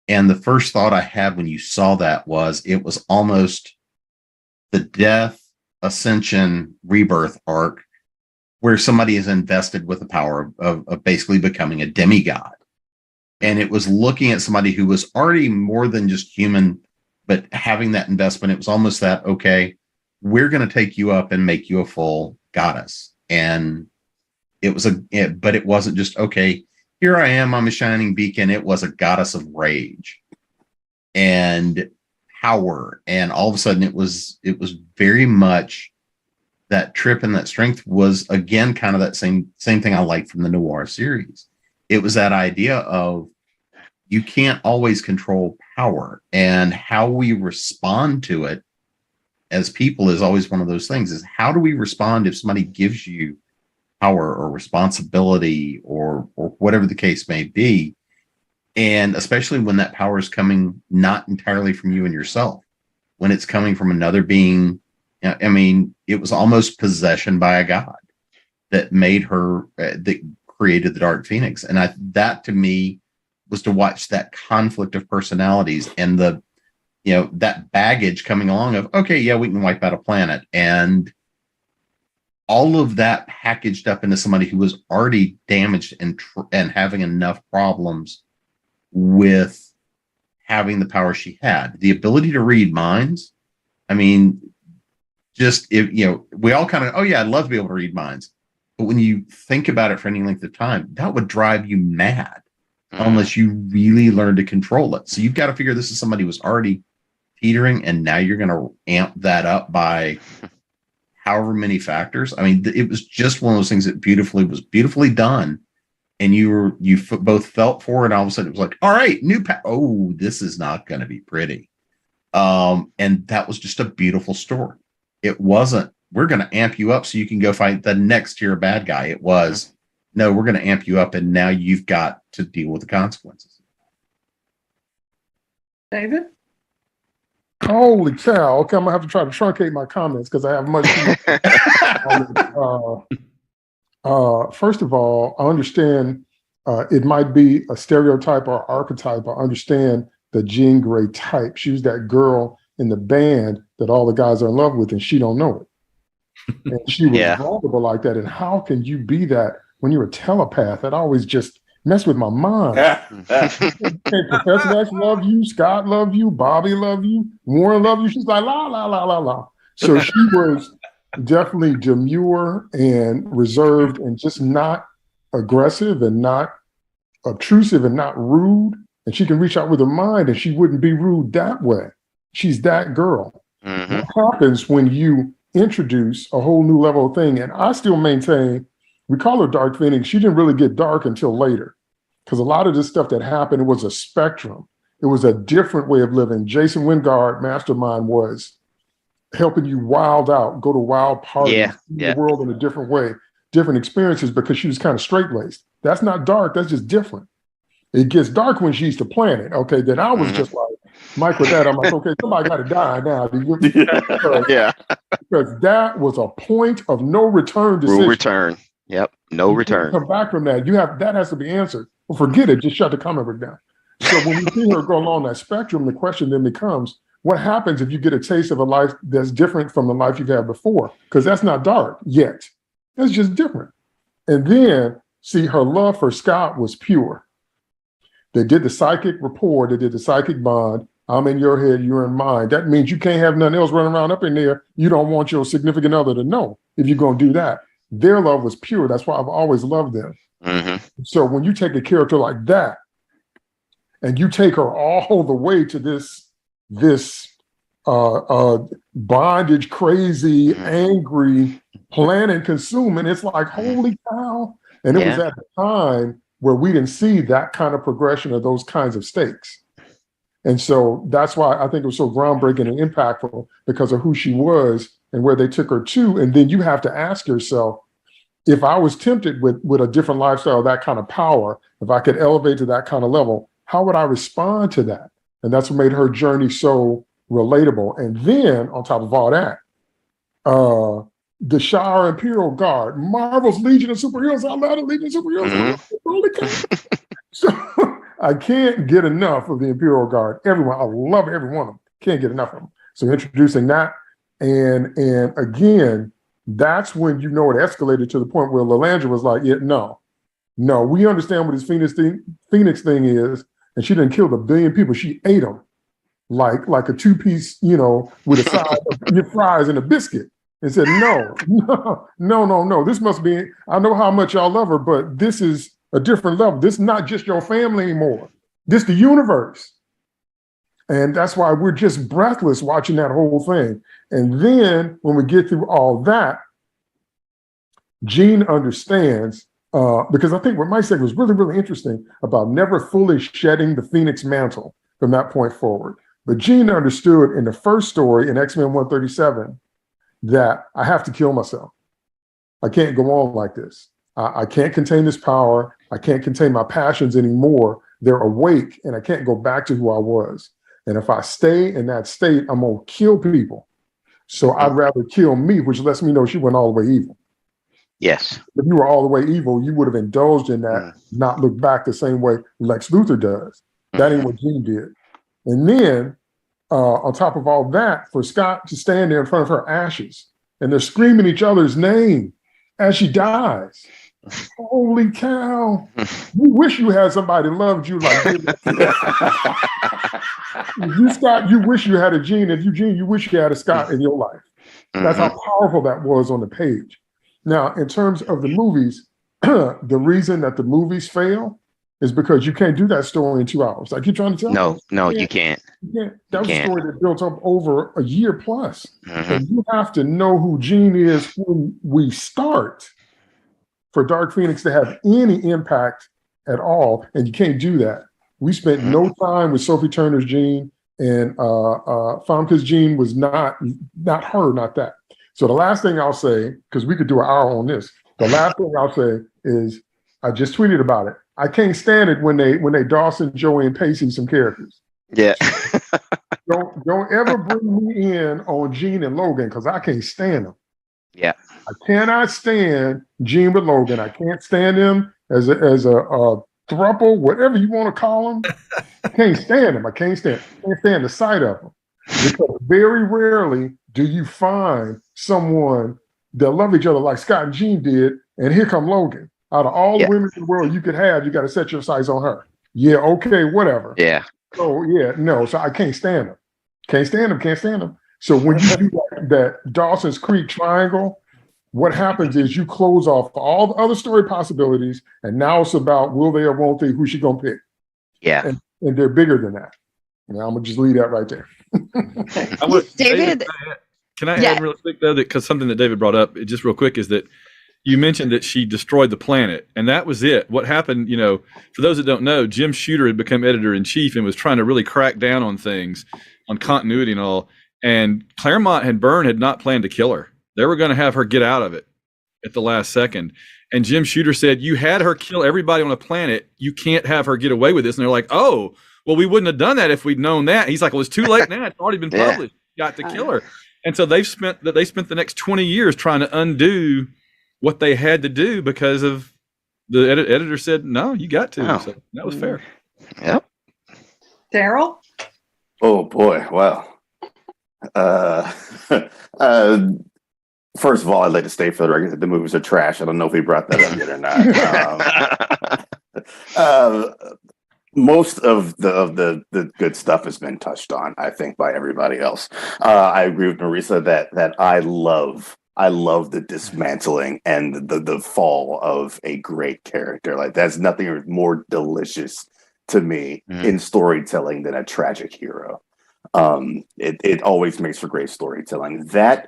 [SPEAKER 8] And the first thought I had when you saw that was it was almost the death, ascension, rebirth arc where somebody is invested with the power of basically becoming a demigod. And it was looking at somebody who was already more than just human, but having that investment. It was almost that, okay, we're going to take you up and make you a full goddess. And it was but it wasn't just, okay, here I am, I'm a shining beacon. It was a goddess of rage and power. And all of a sudden it was very much that trip, and that strength was, again, kind of that same thing I liked from the Noir series. It was that idea of you can't always control power, and how we respond to it as people is always one of those things. Is how do we respond if somebody gives you power or responsibility or whatever the case may be, and especially when that power is coming not entirely from you and yourself, when it's coming from another being. I mean, it was almost possession by a god that made her, that created the Dark Phoenix. And that to me was to watch that conflict of personalities and that baggage coming along of, okay, yeah, we can wipe out a planet. And all of that packaged up into somebody who was already damaged and having enough problems with having the power she had. The ability to read minds. I mean, just, we all kind of, oh yeah, I'd love to be able to read minds. But when you think about it for any length of time, that would drive you mad unless you really learn to control it. So you've got to figure this is somebody who was already teetering, and now you're going to amp that up by however many factors. I mean, it was just one of those things that was beautifully done. And you both felt for it. And all of a sudden it was like, all right, oh, this is not going to be pretty. And that was just a beautiful story. It wasn't, we're going to amp you up so you can go fight the next tier bad guy. It was, no, we're going to amp you up, and now you've got to deal with the consequences.
[SPEAKER 1] David?
[SPEAKER 2] Holy cow. Okay, I'm going to have to try to truncate my comments because I have much. First of all, I understand it might be a stereotype or archetype. I understand the Jean Grey type. She was that girl in the band that all the guys are in love with, and she don't know it. And she was vulnerable like that. And how can you be that when you're a telepath? That always just messed with my mind. Professor X love you, Scott love you, Bobby love you, Warren love you. She's like, la, la, la, la, la. So she was definitely demure and reserved and just not aggressive and not obtrusive and not rude. And she can reach out with her mind, and she wouldn't be rude that way. She's that girl. What happens when you introduce a whole new level of thing? And I still maintain, we call her Dark Phoenix. She didn't really get dark until later, because a lot of this stuff that happened, it was a spectrum. It was a different way of living. Jason Wingard, Mastermind, was helping you wild out, go to wild parties, see the world in a different way, different experiences, because she was kind of straight-laced. That's not dark. That's just different. It gets dark when she's the planet. Okay, then I was just like, Mike, with that, I'm like, okay, somebody got to die now. Because that was a point of no return decision.
[SPEAKER 6] No return. Yep, no return.
[SPEAKER 2] Come back from that. That has to be answered. Well, forget it. Just shut the comic book down. So when we see her go along that spectrum, the question then becomes, what happens if you get a taste of a life that's different from the life you've had before? Because that's not dark yet. That's just different. And then, see, her love for Scott was pure. They did the psychic rapport. They did the psychic bond. I'm in your head, you're in mine. That means you can't have nothing else running around up in there. You don't want your significant other to know if you're going to do that. Their love was pure. That's why I've always loved them. So when you take a character like that and you take her all the way to this bondage, crazy, angry, plan and consuming, it's like, holy cow. And it was at the time where we didn't see that kind of progression of those kinds of stakes. And so that's why I think it was so groundbreaking and impactful, because of who she was and where they took her to. And then you have to ask yourself, if I was tempted with a different lifestyle, that kind of power, if I could elevate to that kind of level, how would I respond to that? And that's what made her journey so relatable. And then on top of all that, the Shire Imperial Guard, Marvel's Legion of Superheroes. I love the Legion of Superheroes. Holy cow. So I can't get enough of the Imperial Guard. Everyone, I love every one of them. Can't get enough of them. So introducing that, and again, that's when it escalated to the point where Lilandra was like, no, we understand what this Phoenix thing is, and she didn't kill a billion people. She ate them like a 2-piece, with a side of your fries and a biscuit, and said, no. This must be. I know how much y'all love her, but this is a different level. This is not just your family anymore. This the universe. And that's why we're just breathless watching that whole thing. And then when we get through all that, Jean understands, because I think what Mike said was really, really interesting about never fully shedding the Phoenix mantle from that point forward. But Jean understood in the first story in X-Men 137 that I have to kill myself. I can't go on like this. I can't contain this power. I can't contain my passions anymore. They're awake, and I can't go back to who I was. And if I stay in that state, I'm going to kill people. So I'd rather kill me, which lets me know she went all the way evil.
[SPEAKER 6] Yes.
[SPEAKER 2] If you were all the way evil, you would have indulged in that, not look back the same way Lex Luthor does. That ain't what Jean did. And then, on top of all that, for Scott to stand there in front of her ashes, and they're screaming each other's name as she dies. Holy cow. You wish you had somebody loved you like you, Scott, you wish you had a Jean. If you, Jean, you wish you had a Scott in your life. That's how powerful that was on the page. Now, in terms of the movies, the reason that the movies fail is because you can't do that story in 2 hours. Like you're trying to tell
[SPEAKER 6] No, you can't.
[SPEAKER 2] That was a story that built up over a year plus. And you have to know who Jean is when we start for Dark Phoenix to have any impact at all. And you can't do that. We spent no time with Sophie Turner's Jean, and Famke's Jean was not her, not that. So the last thing I'll say, because we could do an hour on this, the last thing I'll say is I just tweeted about it. I can't stand it when they Dawson, Joey, and Pacey some characters.
[SPEAKER 6] Yeah.
[SPEAKER 2] Don't ever bring me in on Jean and Logan, because I can't stand them.
[SPEAKER 6] Yeah.
[SPEAKER 2] I cannot stand Jean with Logan. I can't stand him as a throuple, whatever you want to call him. I can't stand him. I can't stand the sight of him. Because very rarely do you find someone that love each other like Scott and Jean did, and here come Logan. Out of all the women in the world you could have, you got to set your sights on her. Yeah, okay, whatever.
[SPEAKER 6] Yeah.
[SPEAKER 2] So so I can't stand him. Can't stand him. So when you do that Dawson's Creek triangle, what happens is you close off all the other story possibilities, and now it's about will they or won't they, who she gonna pick.
[SPEAKER 6] Yeah.
[SPEAKER 2] And they're bigger than that. And I'm gonna just leave that right there.
[SPEAKER 4] David,
[SPEAKER 5] can I add real quick though, because something that David brought up, just real quick, is that you mentioned that she destroyed the planet, and that was it. What happened, for those that don't know, Jim Shooter had become editor-in-chief and was trying to really crack down on things, on continuity and all. And Claremont and Byrne had not planned to kill her. They were going to have her get out of it at the last second. And Jim Shooter said, you had her kill everybody on the planet. You can't have her get away with this. And they're like, oh, well, we wouldn't have done that if we'd known that. He's like, well, it's too late now. It's already been published. You got to kill her. And so they spent the next 20 years trying to undo what they had to do because of the editor said, no, you got to.
[SPEAKER 6] Oh.
[SPEAKER 5] So that was fair.
[SPEAKER 6] Yep.
[SPEAKER 1] Daryl?
[SPEAKER 3] Oh boy, wow. First of all, I'd like to state for the record that the movies are trash. I don't know if we brought that up yet or not. Most of the good stuff has been touched on, I think, by everybody else. I agree with Marisa that I love the dismantling and the fall of a great character. Like that's nothing more delicious to me in storytelling than a tragic hero. It always makes for great storytelling. I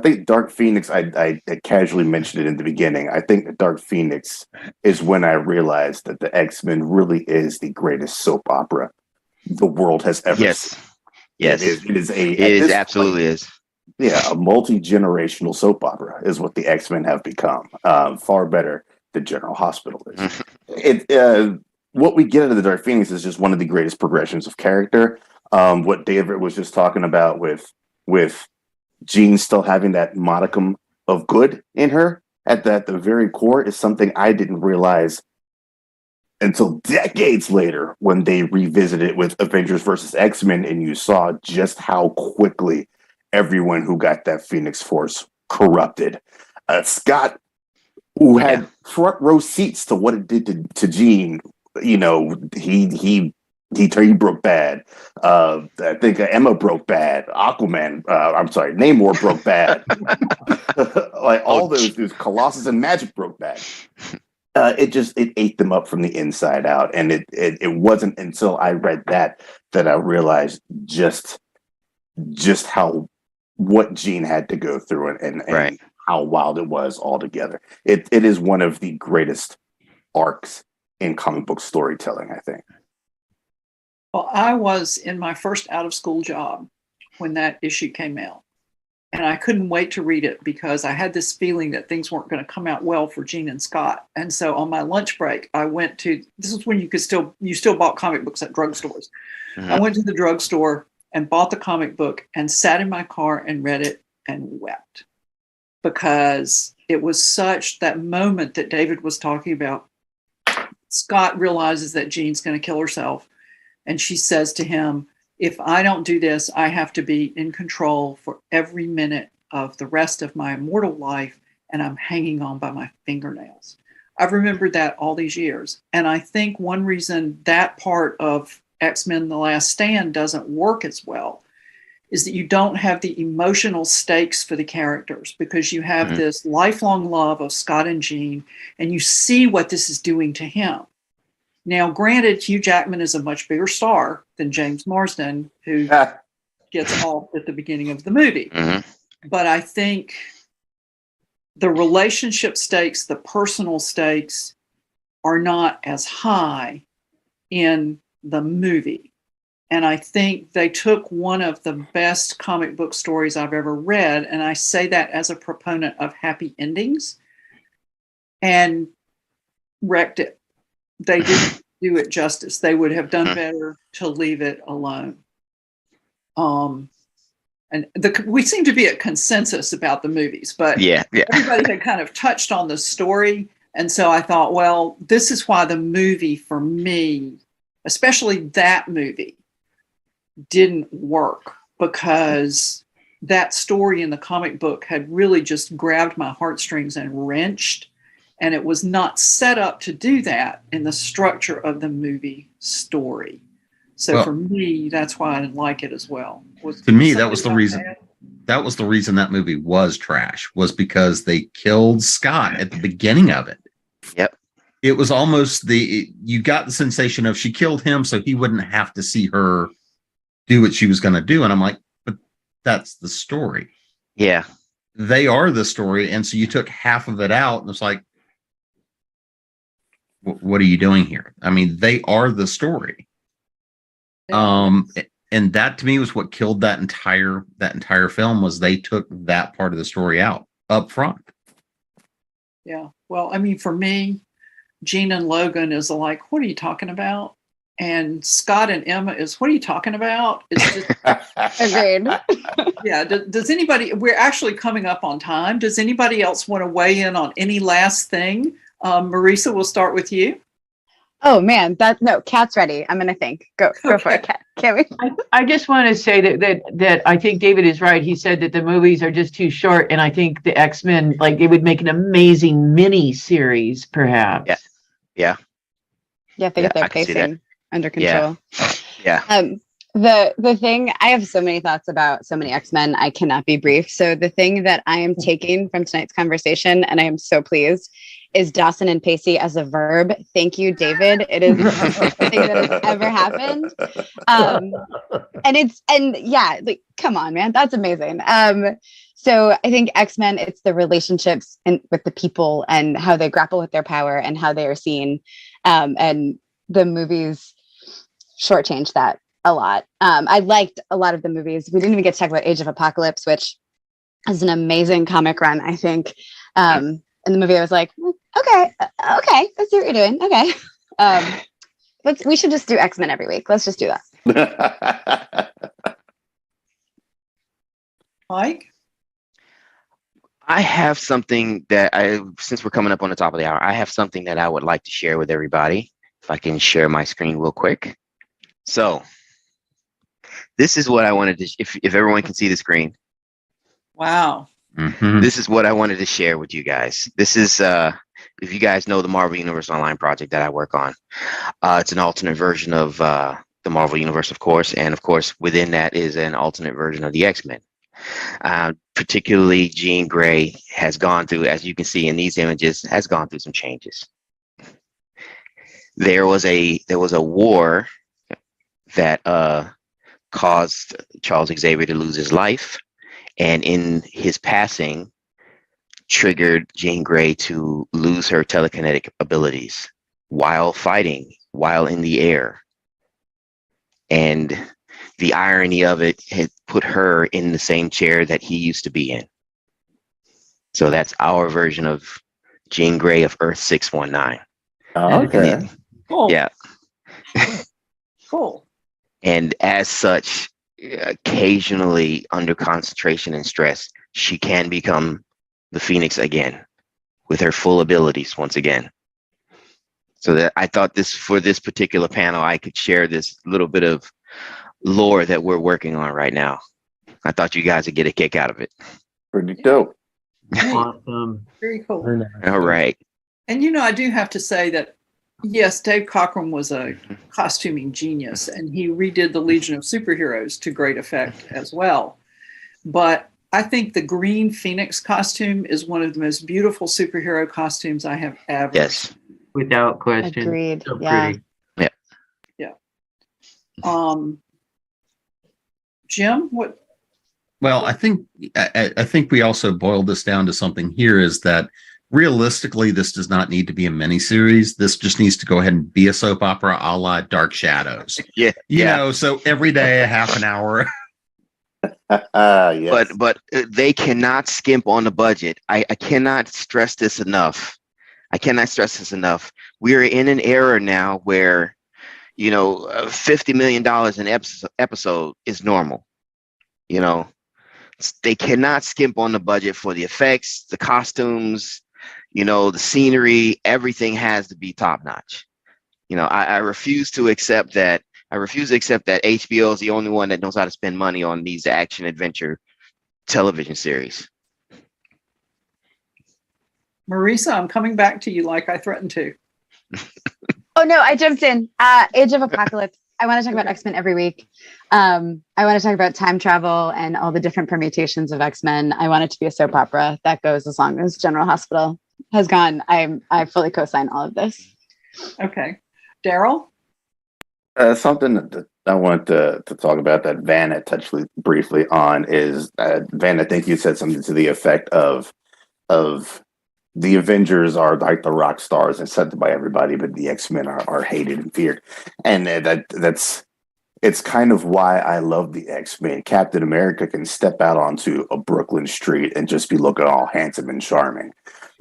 [SPEAKER 3] think Dark Phoenix, I casually mentioned it in the beginning. I think that Dark Phoenix is when I realized that the X-Men really is the greatest soap opera the world has ever seen.
[SPEAKER 6] Yes. It absolutely is.
[SPEAKER 3] Yeah, a multi-generational soap opera is what the X-Men have become. Far better than General Hospital is. what we get out of the Dark Phoenix is just one of the greatest progressions of character. What David was just talking about with Jean still having that modicum of good in her at the very core is something I didn't realize until decades later when they revisited it with Avengers versus X-Men, and you saw just how quickly everyone who got that Phoenix Force corrupted. Scott, who had front row seats to what it did to Jean, you know, he broke bad. I think Emma broke bad. Aquaman, I'm sorry, Namor broke bad. Like all those Colossus and Magic broke bad. It ate them up from the inside out, and it wasn't until I read that I realized just how what Jean had to go through and how wild it was altogether. It is one of the greatest arcs in comic book storytelling, I think.
[SPEAKER 1] Well, I was in my first out of school job when that issue came out. And I couldn't wait to read it because I had this feeling that things weren't going to come out well for Jean and Scott. And so on my lunch break, I went to, this is when you still bought comic books at drugstores. Mm-hmm. I went to the drugstore and bought the comic book and sat in my car and read it and wept because it was such that moment that David was talking about. Scott realizes that Jean's going to kill herself. And she says to him, if I don't do this, I have to be in control for every minute of the rest of my immortal life, and I'm hanging on by my fingernails. I've remembered that all these years. And I think one reason that part of X-Men The Last Stand doesn't work as well is that you don't have the emotional stakes for the characters because you have this lifelong love of Scott and Jean, and you see what this is doing to him. Now, granted, Hugh Jackman is a much bigger star than James Marsden, who gets off at the beginning of the movie. Mm-hmm. But I think the relationship stakes, the personal stakes, are not as high in the movie. And I think they took one of the best comic book stories I've ever read, and I say that as a proponent of happy endings, and wrecked it. They didn't do it justice. They would have done better to leave it alone. We seem to be at consensus about the movies, but everybody had kind of touched on the story. And so I thought, well, this is why the movie for me, especially that movie, didn't work, because that story in the comic book had really just grabbed my heartstrings and wrenched. And it was not set up to do that in the structure of the movie story. So for me, that's why I didn't like it as well.
[SPEAKER 8] To me, that was the reason. That was the reason that movie was trash, was because they killed Scott at the beginning of it.
[SPEAKER 6] Yep.
[SPEAKER 8] It was almost you got the sensation of she killed him so he wouldn't have to see her do what she was going to do. And I'm like, but that's the story.
[SPEAKER 6] Yeah.
[SPEAKER 8] They are the story. And so you took half of it out and it's like, what are you doing here? I mean, they are the story. And that to me was what killed that entire film, was they took that part of the story out up front.
[SPEAKER 1] Yeah. Well, I mean, for me, Jean and Logan is like, what are you talking about? And Scott and Emma is, what are you talking about? It's just
[SPEAKER 4] agreed.
[SPEAKER 1] Yeah. Does anybody, we're actually coming up on time. Does anybody else want to weigh in on any last thing? Marisa, we'll start with you.
[SPEAKER 4] Oh man, Kat's ready. I'm gonna think. Go for it, Kat. Can't we?
[SPEAKER 7] I just want to say that I think David is right. He said that the movies are just too short, and I think the X-Men, like, they would make an amazing mini series, perhaps.
[SPEAKER 6] Yeah.
[SPEAKER 4] If they get their pacing under control.
[SPEAKER 6] Yeah.
[SPEAKER 4] The thing, I have so many thoughts about so many X-Men, I cannot be brief. So the thing that I am taking from tonight's conversation, and I am so pleased, is Dawson and Pacey as a verb. Thank you, David. It is the best thing that has ever happened. Like, come on, man, that's amazing. So I think X-Men, it's the relationships with the people and how they grapple with their power and how they are seen. And the movies shortchange that a lot. I liked a lot of the movies. We didn't even get to talk about Age of Apocalypse, which is an amazing comic run, I think. In the movie, I was like, okay, I see what you're doing. Okay. We should just do X-Men every week. Let's just do that.
[SPEAKER 1] Mike?
[SPEAKER 6] I have something that since we're coming up on the top of the hour, I have something that I would like to share with everybody. If I can share my screen real quick. So this is what I wanted to, if everyone can see the screen.
[SPEAKER 1] Wow.
[SPEAKER 8] Mhm.
[SPEAKER 6] This is what I wanted to share with you guys. This is, if you guys know the Marvel Universe Online project that I work on, it's an alternate version of the Marvel Universe, of course. And of course, within that is an alternate version of the X-Men. Particularly Jean Grey has gone through, as you can see in these images, has gone through some changes. There was a war that caused Charles Xavier to lose his life, and in his passing triggered Jean Grey to lose her telekinetic abilities while fighting, while in the air. And the irony of it had put her in the same chair that he used to be in. So that's our version of Jean Grey of Earth 619.
[SPEAKER 3] Oh, okay.
[SPEAKER 1] Cool.
[SPEAKER 6] Yeah.
[SPEAKER 1] Cool.
[SPEAKER 6] And as such, occasionally under concentration and stress, she can become the Phoenix again with her full abilities once again. So that I thought for this particular panel, I could share this little bit of lore that we're working on right now. I thought you guys would get a kick out of it.
[SPEAKER 3] Pretty dope.
[SPEAKER 7] Awesome.
[SPEAKER 1] Very cool.
[SPEAKER 2] Very nice.
[SPEAKER 6] All right.
[SPEAKER 1] And I do have to say that, yes, Dave Cockrum was a costuming genius, and he redid the Legion of Superheroes to great effect as well. But I think the green Phoenix costume is one of the most beautiful superhero costumes I have ever
[SPEAKER 6] Yes.
[SPEAKER 7] Without question.
[SPEAKER 4] Agreed.
[SPEAKER 7] So
[SPEAKER 4] Yeah.
[SPEAKER 7] pretty.
[SPEAKER 1] Jim, what?
[SPEAKER 8] Well, I think we also boiled this down to something here is that realistically, this does not need to be a miniseries. This just needs to go ahead and be a soap opera a la Dark Shadows.
[SPEAKER 6] Yeah.
[SPEAKER 8] You know, so every day a half an hour.
[SPEAKER 3] Yes.
[SPEAKER 6] But they cannot skimp on the budget. I cannot stress this enough. We are in an era now where, $50 million an episode is normal. They cannot skimp on the budget for the effects, the costumes, the scenery. Everything has to be top notch. I refuse to accept that. HBO is the only one that knows how to spend money on these action adventure television series.
[SPEAKER 1] Marisa, I'm coming back to you like I threatened to.
[SPEAKER 4] Oh no, I jumped in. Age of Apocalypse. I want to talk about X-Men every week. I want to talk about time travel and all the different permutations of X-Men. I want it to be a soap opera that goes as long as General Hospital has gone. I fully co-sign all of this.
[SPEAKER 1] Okay. Darryl?
[SPEAKER 3] Something that I want to talk about that Van had touched briefly on is, Van, I think you said something to the effect of the Avengers are like the rock stars accepted by everybody, but the X-Men are hated and feared. And it's kind of why I love the X-Men. Captain America can step out onto a Brooklyn street and just be looking all handsome and charming.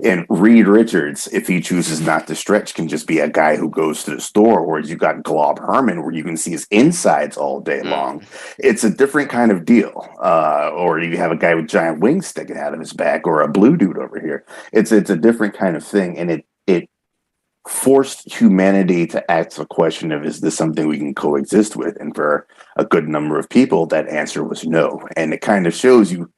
[SPEAKER 3] And Reed Richards, if he chooses not to stretch, can just be a guy who goes to the store. Whereas you got Glob Herman, where you can see his insides all day long. It's a different kind of deal. Or you have a guy with giant wings sticking out of his back, or a blue dude over here. It's a different kind of thing, and it forced humanity to ask the question of, is this something we can coexist with? And for a good number of people, that answer was no. And it kind of shows you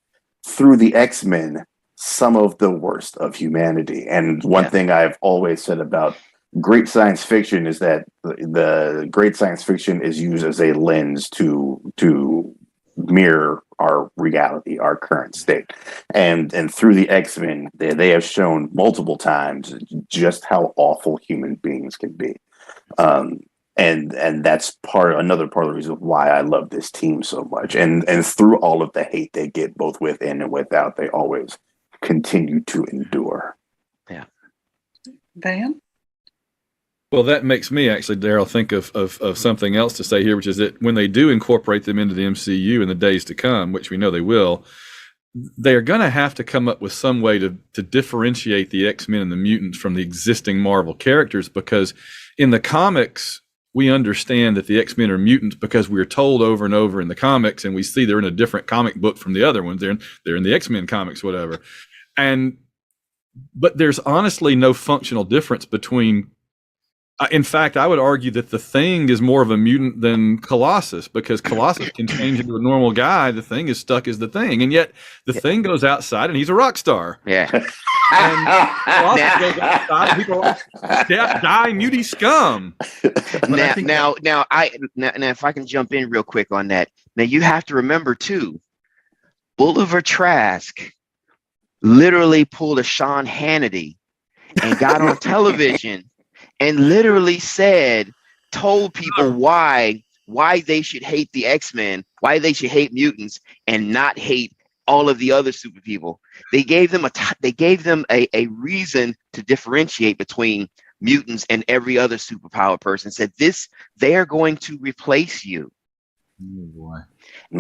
[SPEAKER 3] through the X-Men some of the worst of humanity. And one thing I've always said about great science fiction is that the great science fiction is used as a lens to mirror our reality, our current state. And through the X-Men, they have shown multiple times just how awful human beings can be. And that's another part of the reason why I love this team so much. And through all of the hate they get, both within and without, they always continue to endure.
[SPEAKER 6] Yeah.
[SPEAKER 1] Van?
[SPEAKER 5] Well, that makes me actually, Darryl, think of something else to say here, which is that when they do incorporate them into the MCU in the days to come, which we know they will, they're going to have to come up with some way to differentiate the X-Men and the mutants from the existing Marvel characters, because in the comics, we understand that the X-Men are mutants because we're told over and over in the comics, and we see they're in a different comic book from the other ones. They're in the X-Men comics, whatever. But there's honestly no functional difference between. In fact, I would argue that the Thing is more of a mutant than Colossus, because Colossus can change into a normal guy. The Thing is stuck as the Thing, and yet the Thing goes outside and he's a rock star.
[SPEAKER 6] Yeah.
[SPEAKER 5] And Colossus goes outside and people die muty scum.
[SPEAKER 6] Now, if I can jump in real quick on that. Now, you have to remember too, Bolivar Trask literally pulled a Sean Hannity and got on television and literally told people why they should hate the X-Men, why they should hate mutants and not hate all of the other super people. They gave them a reason to differentiate between mutants and every other superpower person. Said they are going to replace you.
[SPEAKER 5] Oh boy.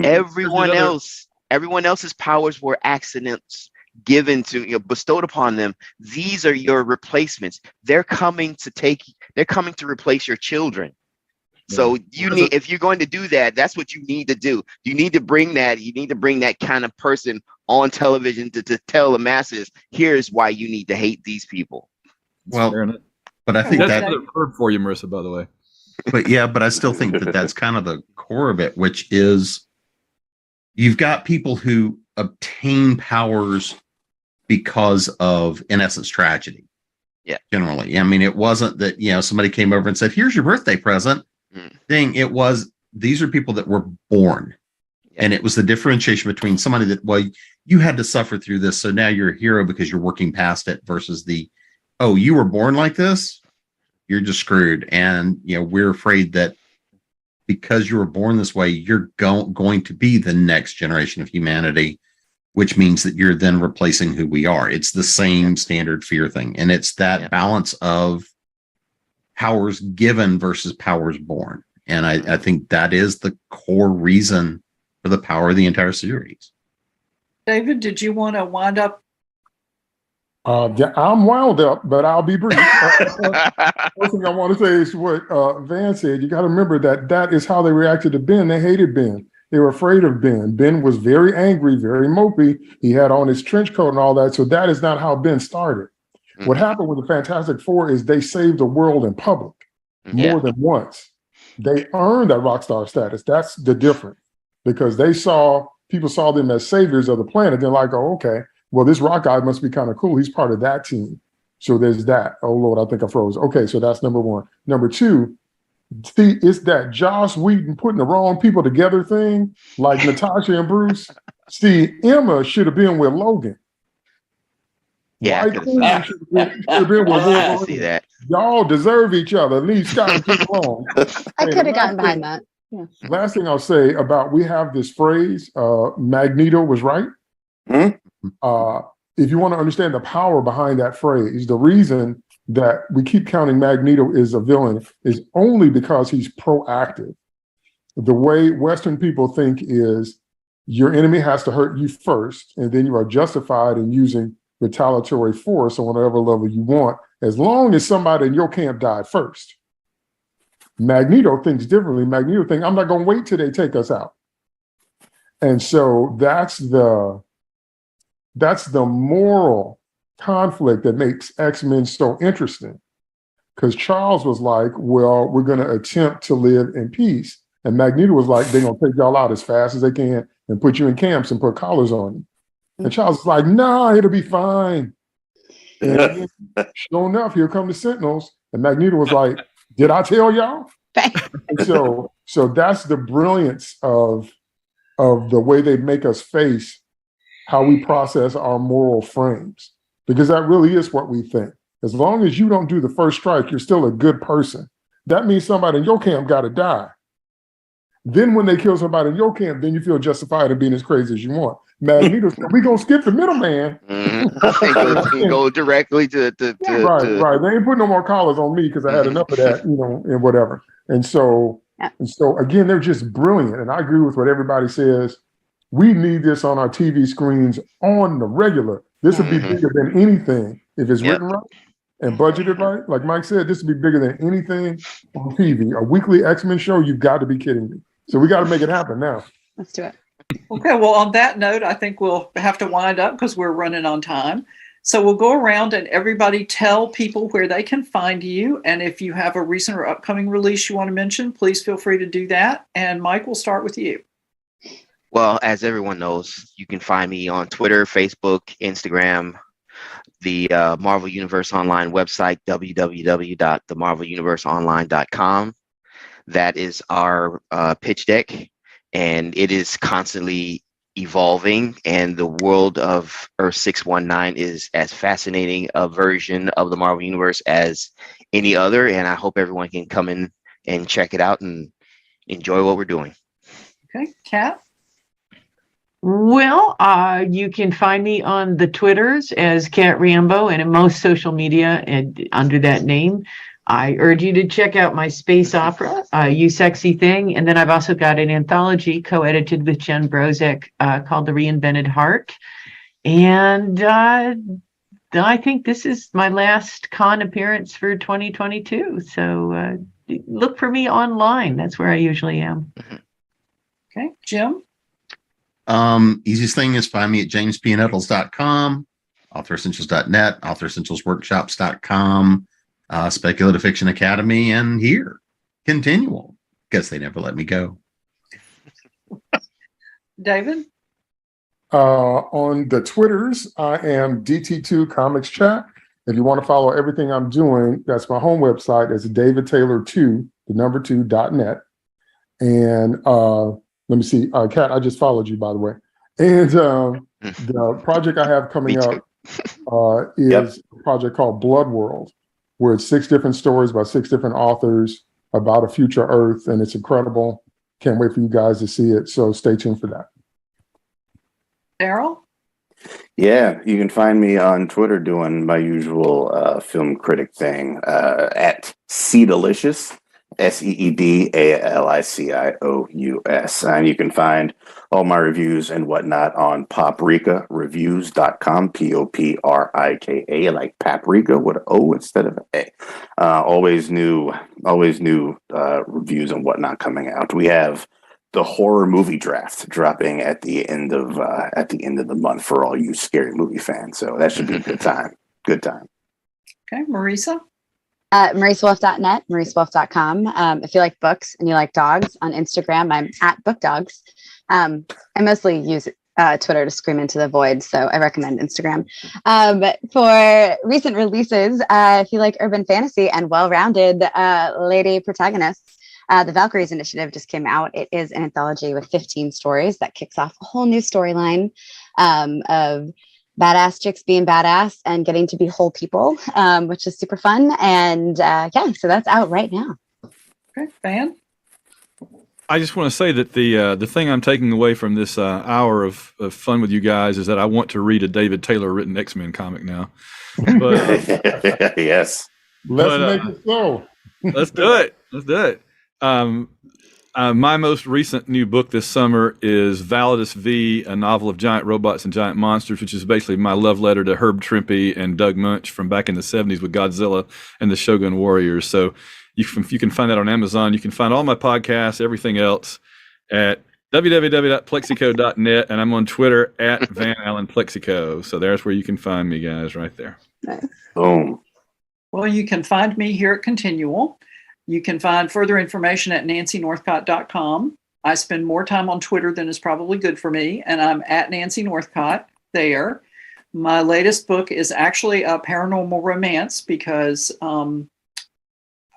[SPEAKER 6] Everyone else's powers were accidents given to bestowed upon them. These are your replacements. They're coming to replace your children. So if you're going to do that, that's what you need to do. You need to bring that kind of person on television to tell the masses, here's why you need to hate these people.
[SPEAKER 8] Well, but I think
[SPEAKER 5] that's another word for you, Marissa, by the way.
[SPEAKER 8] But I still think that's kind of the core of it, which is you've got people who obtain powers because of, in essence, tragedy.
[SPEAKER 6] Yeah.
[SPEAKER 8] Generally. I mean, it wasn't that, somebody came over and said, here's your birthday present. It was, these are people that were born. Yeah. And it was the differentiation between somebody that, you had to suffer through this, so now you're a hero because you're working past it, versus you were born like this, you're just screwed. And, we're afraid that because you were born this way, you're going to be the next generation of humanity, which means that you're then replacing who we are. It's the same standard fear thing. And it's that balance of powers given versus powers born. And I think that is the core reason for the power of the entire series. David,
[SPEAKER 1] did you want to wind up?
[SPEAKER 2] Yeah, I'm wound up, but I'll be brief. First thing I want to say is what Van said. You got to remember that is how they reacted to Ben. They hated Ben. They were afraid of Ben. Ben was very angry, very mopey. He had on his trench coat and all that. So that is not how Ben started. Mm-hmm. What happened with the Fantastic Four is they saved the world in public more than once. They earned that rock star status. That's the difference, because people saw them as saviors of the planet. They're like, oh, okay, well, this rock guy must be kind of cool. He's part of that team. So there's that. Oh, Lord, I think I froze. Okay, so that's number one. Number two, see, it's that Joss Whedon putting the wrong people together thing, like Natasha and Bruce. See, Emma should have been with Logan.
[SPEAKER 6] Yeah, I
[SPEAKER 2] should have been with Logan.
[SPEAKER 6] See that.
[SPEAKER 2] Y'all deserve each other. Leave Scott and Pete alone.
[SPEAKER 4] I could have gotten behind that. Yeah.
[SPEAKER 2] Last thing I'll say about, we have this phrase, Magneto was right.
[SPEAKER 3] Mm-hmm.
[SPEAKER 2] If you want to understand the power behind that phrase, the reason that we keep counting Magneto as a villain is only because he's proactive. The way Western people think is your enemy has to hurt you first, and then you are justified in using retaliatory force on whatever level you want, as long as somebody in your camp died first. Magneto thinks differently. Magneto thinks, I'm not going to wait till they take us out. And so that's the moral conflict that makes X-Men so interesting. Because Charles was like, well, we're going to attempt to live in peace. And Magneto was like, they're going to take y'all out as fast as they can and put you in camps and put collars on you. And Charles was like, nah, it'll be fine. And sure enough, here come the Sentinels. And Magneto was like, did I tell y'all? And so that's the brilliance of the way they make us face how we process our moral frames. Because that really is what we think. As long as you don't do the first strike, you're still a good person. That means somebody in your camp got to die. Then when they kill somebody in your camp, then you feel justified in being as crazy as you want. Magneto said, we gonna skip the middleman.
[SPEAKER 6] Mm-hmm. go directly to
[SPEAKER 2] right. They ain't put no more collars on me because I had enough of that, and whatever. And so again, they're just brilliant. And I agree with what everybody says. We need this on our TV screens on the regular. This would be bigger than anything if it's written right. and budget it right, like Mike said, this would be bigger than anything on TV. A weekly X-Men show, you've got to be kidding me. So we got to make it happen now.
[SPEAKER 4] Let's do it.
[SPEAKER 1] Okay, well, on that note, I think we'll have to wind up because we're running on time. So we'll go around and everybody tell people where they can find you. And if you have a recent or upcoming release you want to mention, please feel free to do that. And Mike, we'll start with you.
[SPEAKER 6] Well, as everyone knows, you can find me on Twitter, Facebook, Instagram, the Marvel Universe Online website, www.themarveluniverseonline.com. That is our pitch deck, and it is constantly evolving, and the world of Earth 619 is as fascinating a version of the Marvel Universe as any other, and I hope everyone can come in and check it out and enjoy what we're doing.
[SPEAKER 1] Okay, Kat?
[SPEAKER 7] Well, you can find me on the Twitters as Cat Rambo and in most social media and under that name. I urge you to check out my space opera, You Sexy Thing. And then I've also got an anthology co-edited with Jen Brozek called The Reinvented Heart. And I think this is my last con appearance for 2022. So look for me online. That's where I usually am.
[SPEAKER 1] Okay, Jim?
[SPEAKER 8] Easiest thing is find me at jamespnettles.com, authoressentials.net, authoressentialsworkshops.com, Speculative Fiction Academy, and here, ConTinual. Guess they never let me go.
[SPEAKER 1] David?
[SPEAKER 2] On the Twitters, I am DT2 Comics Chat. If you want to follow everything I'm doing, that's my home website. It's davidtaylor2.net. And let me see, Kat, I just followed you, by the way. And the project I have coming up is a project called Blood World, where it's 6 different stories by 6 different authors about a future Earth, and it's incredible. Can't wait for you guys to see it, so stay tuned for that.
[SPEAKER 1] Darryl?
[SPEAKER 3] Yeah, you can find me on Twitter doing my usual film critic thing at Seedalicious, SEEDALICIOUS. And you can find all my reviews and whatnot on paprikareviews.com, POPRIKA, like paprika with an O instead of an A. Always new reviews and whatnot coming out. We have the horror movie draft dropping at the end of the month for all you scary movie fans. So that should be a good time. Good time.
[SPEAKER 1] Okay, Marisa?
[SPEAKER 4] MarisaWolf.net, MarisaWolf.com. If you like books and you like dogs, on Instagram, I'm at BookDogs. I mostly use Twitter to scream into the void, so I recommend Instagram. For recent releases, if you like urban fantasy and well-rounded lady protagonists, the Valkyries Initiative just came out. It is an anthology with 15 stories that kicks off a whole new storyline of badass chicks being badass and getting to be whole people, which is super fun. And so that's out right now.
[SPEAKER 1] Okay, Van?
[SPEAKER 5] I just want to say that the thing I'm taking away from this hour of fun with you guys is that I want to read a David Taylor written X-Men comic now. But,
[SPEAKER 3] Yes.
[SPEAKER 2] Let's make it so.
[SPEAKER 5] Let's do it. Let's do it. My most recent new book this summer is Validus V, a novel of giant robots and giant monsters, which is basically my love letter to Herb Trimpe and Doug Munch from back in the 70s with Godzilla and the Shogun Warriors. So you can find that on Amazon. You can find all my podcasts, everything else at www.plexico.net, and I'm on Twitter at Van Allen Plexico. So there's where you can find me, guys, right there.
[SPEAKER 1] Nice.
[SPEAKER 3] Boom.
[SPEAKER 1] Well, you can find me here at ConTinual. You can find further information at nancynorthcott.com. I spend more time on Twitter than is probably good for me, and I'm at Nancy Northcott there. My latest book is actually a paranormal romance because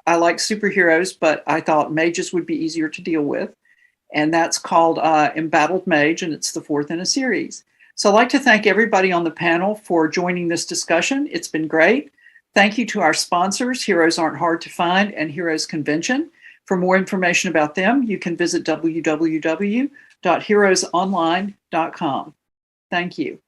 [SPEAKER 1] I like superheroes, but I thought mages would be easier to deal with. And that's called Embattled Mage, and it's the 4th in a series. So I'd like to thank everybody on the panel for joining this discussion. It's been great. Thank you to our sponsors, Heroes Aren't Hard to Find and Heroes Convention. For more information about them, you can visit www.heroesonline.com. Thank you.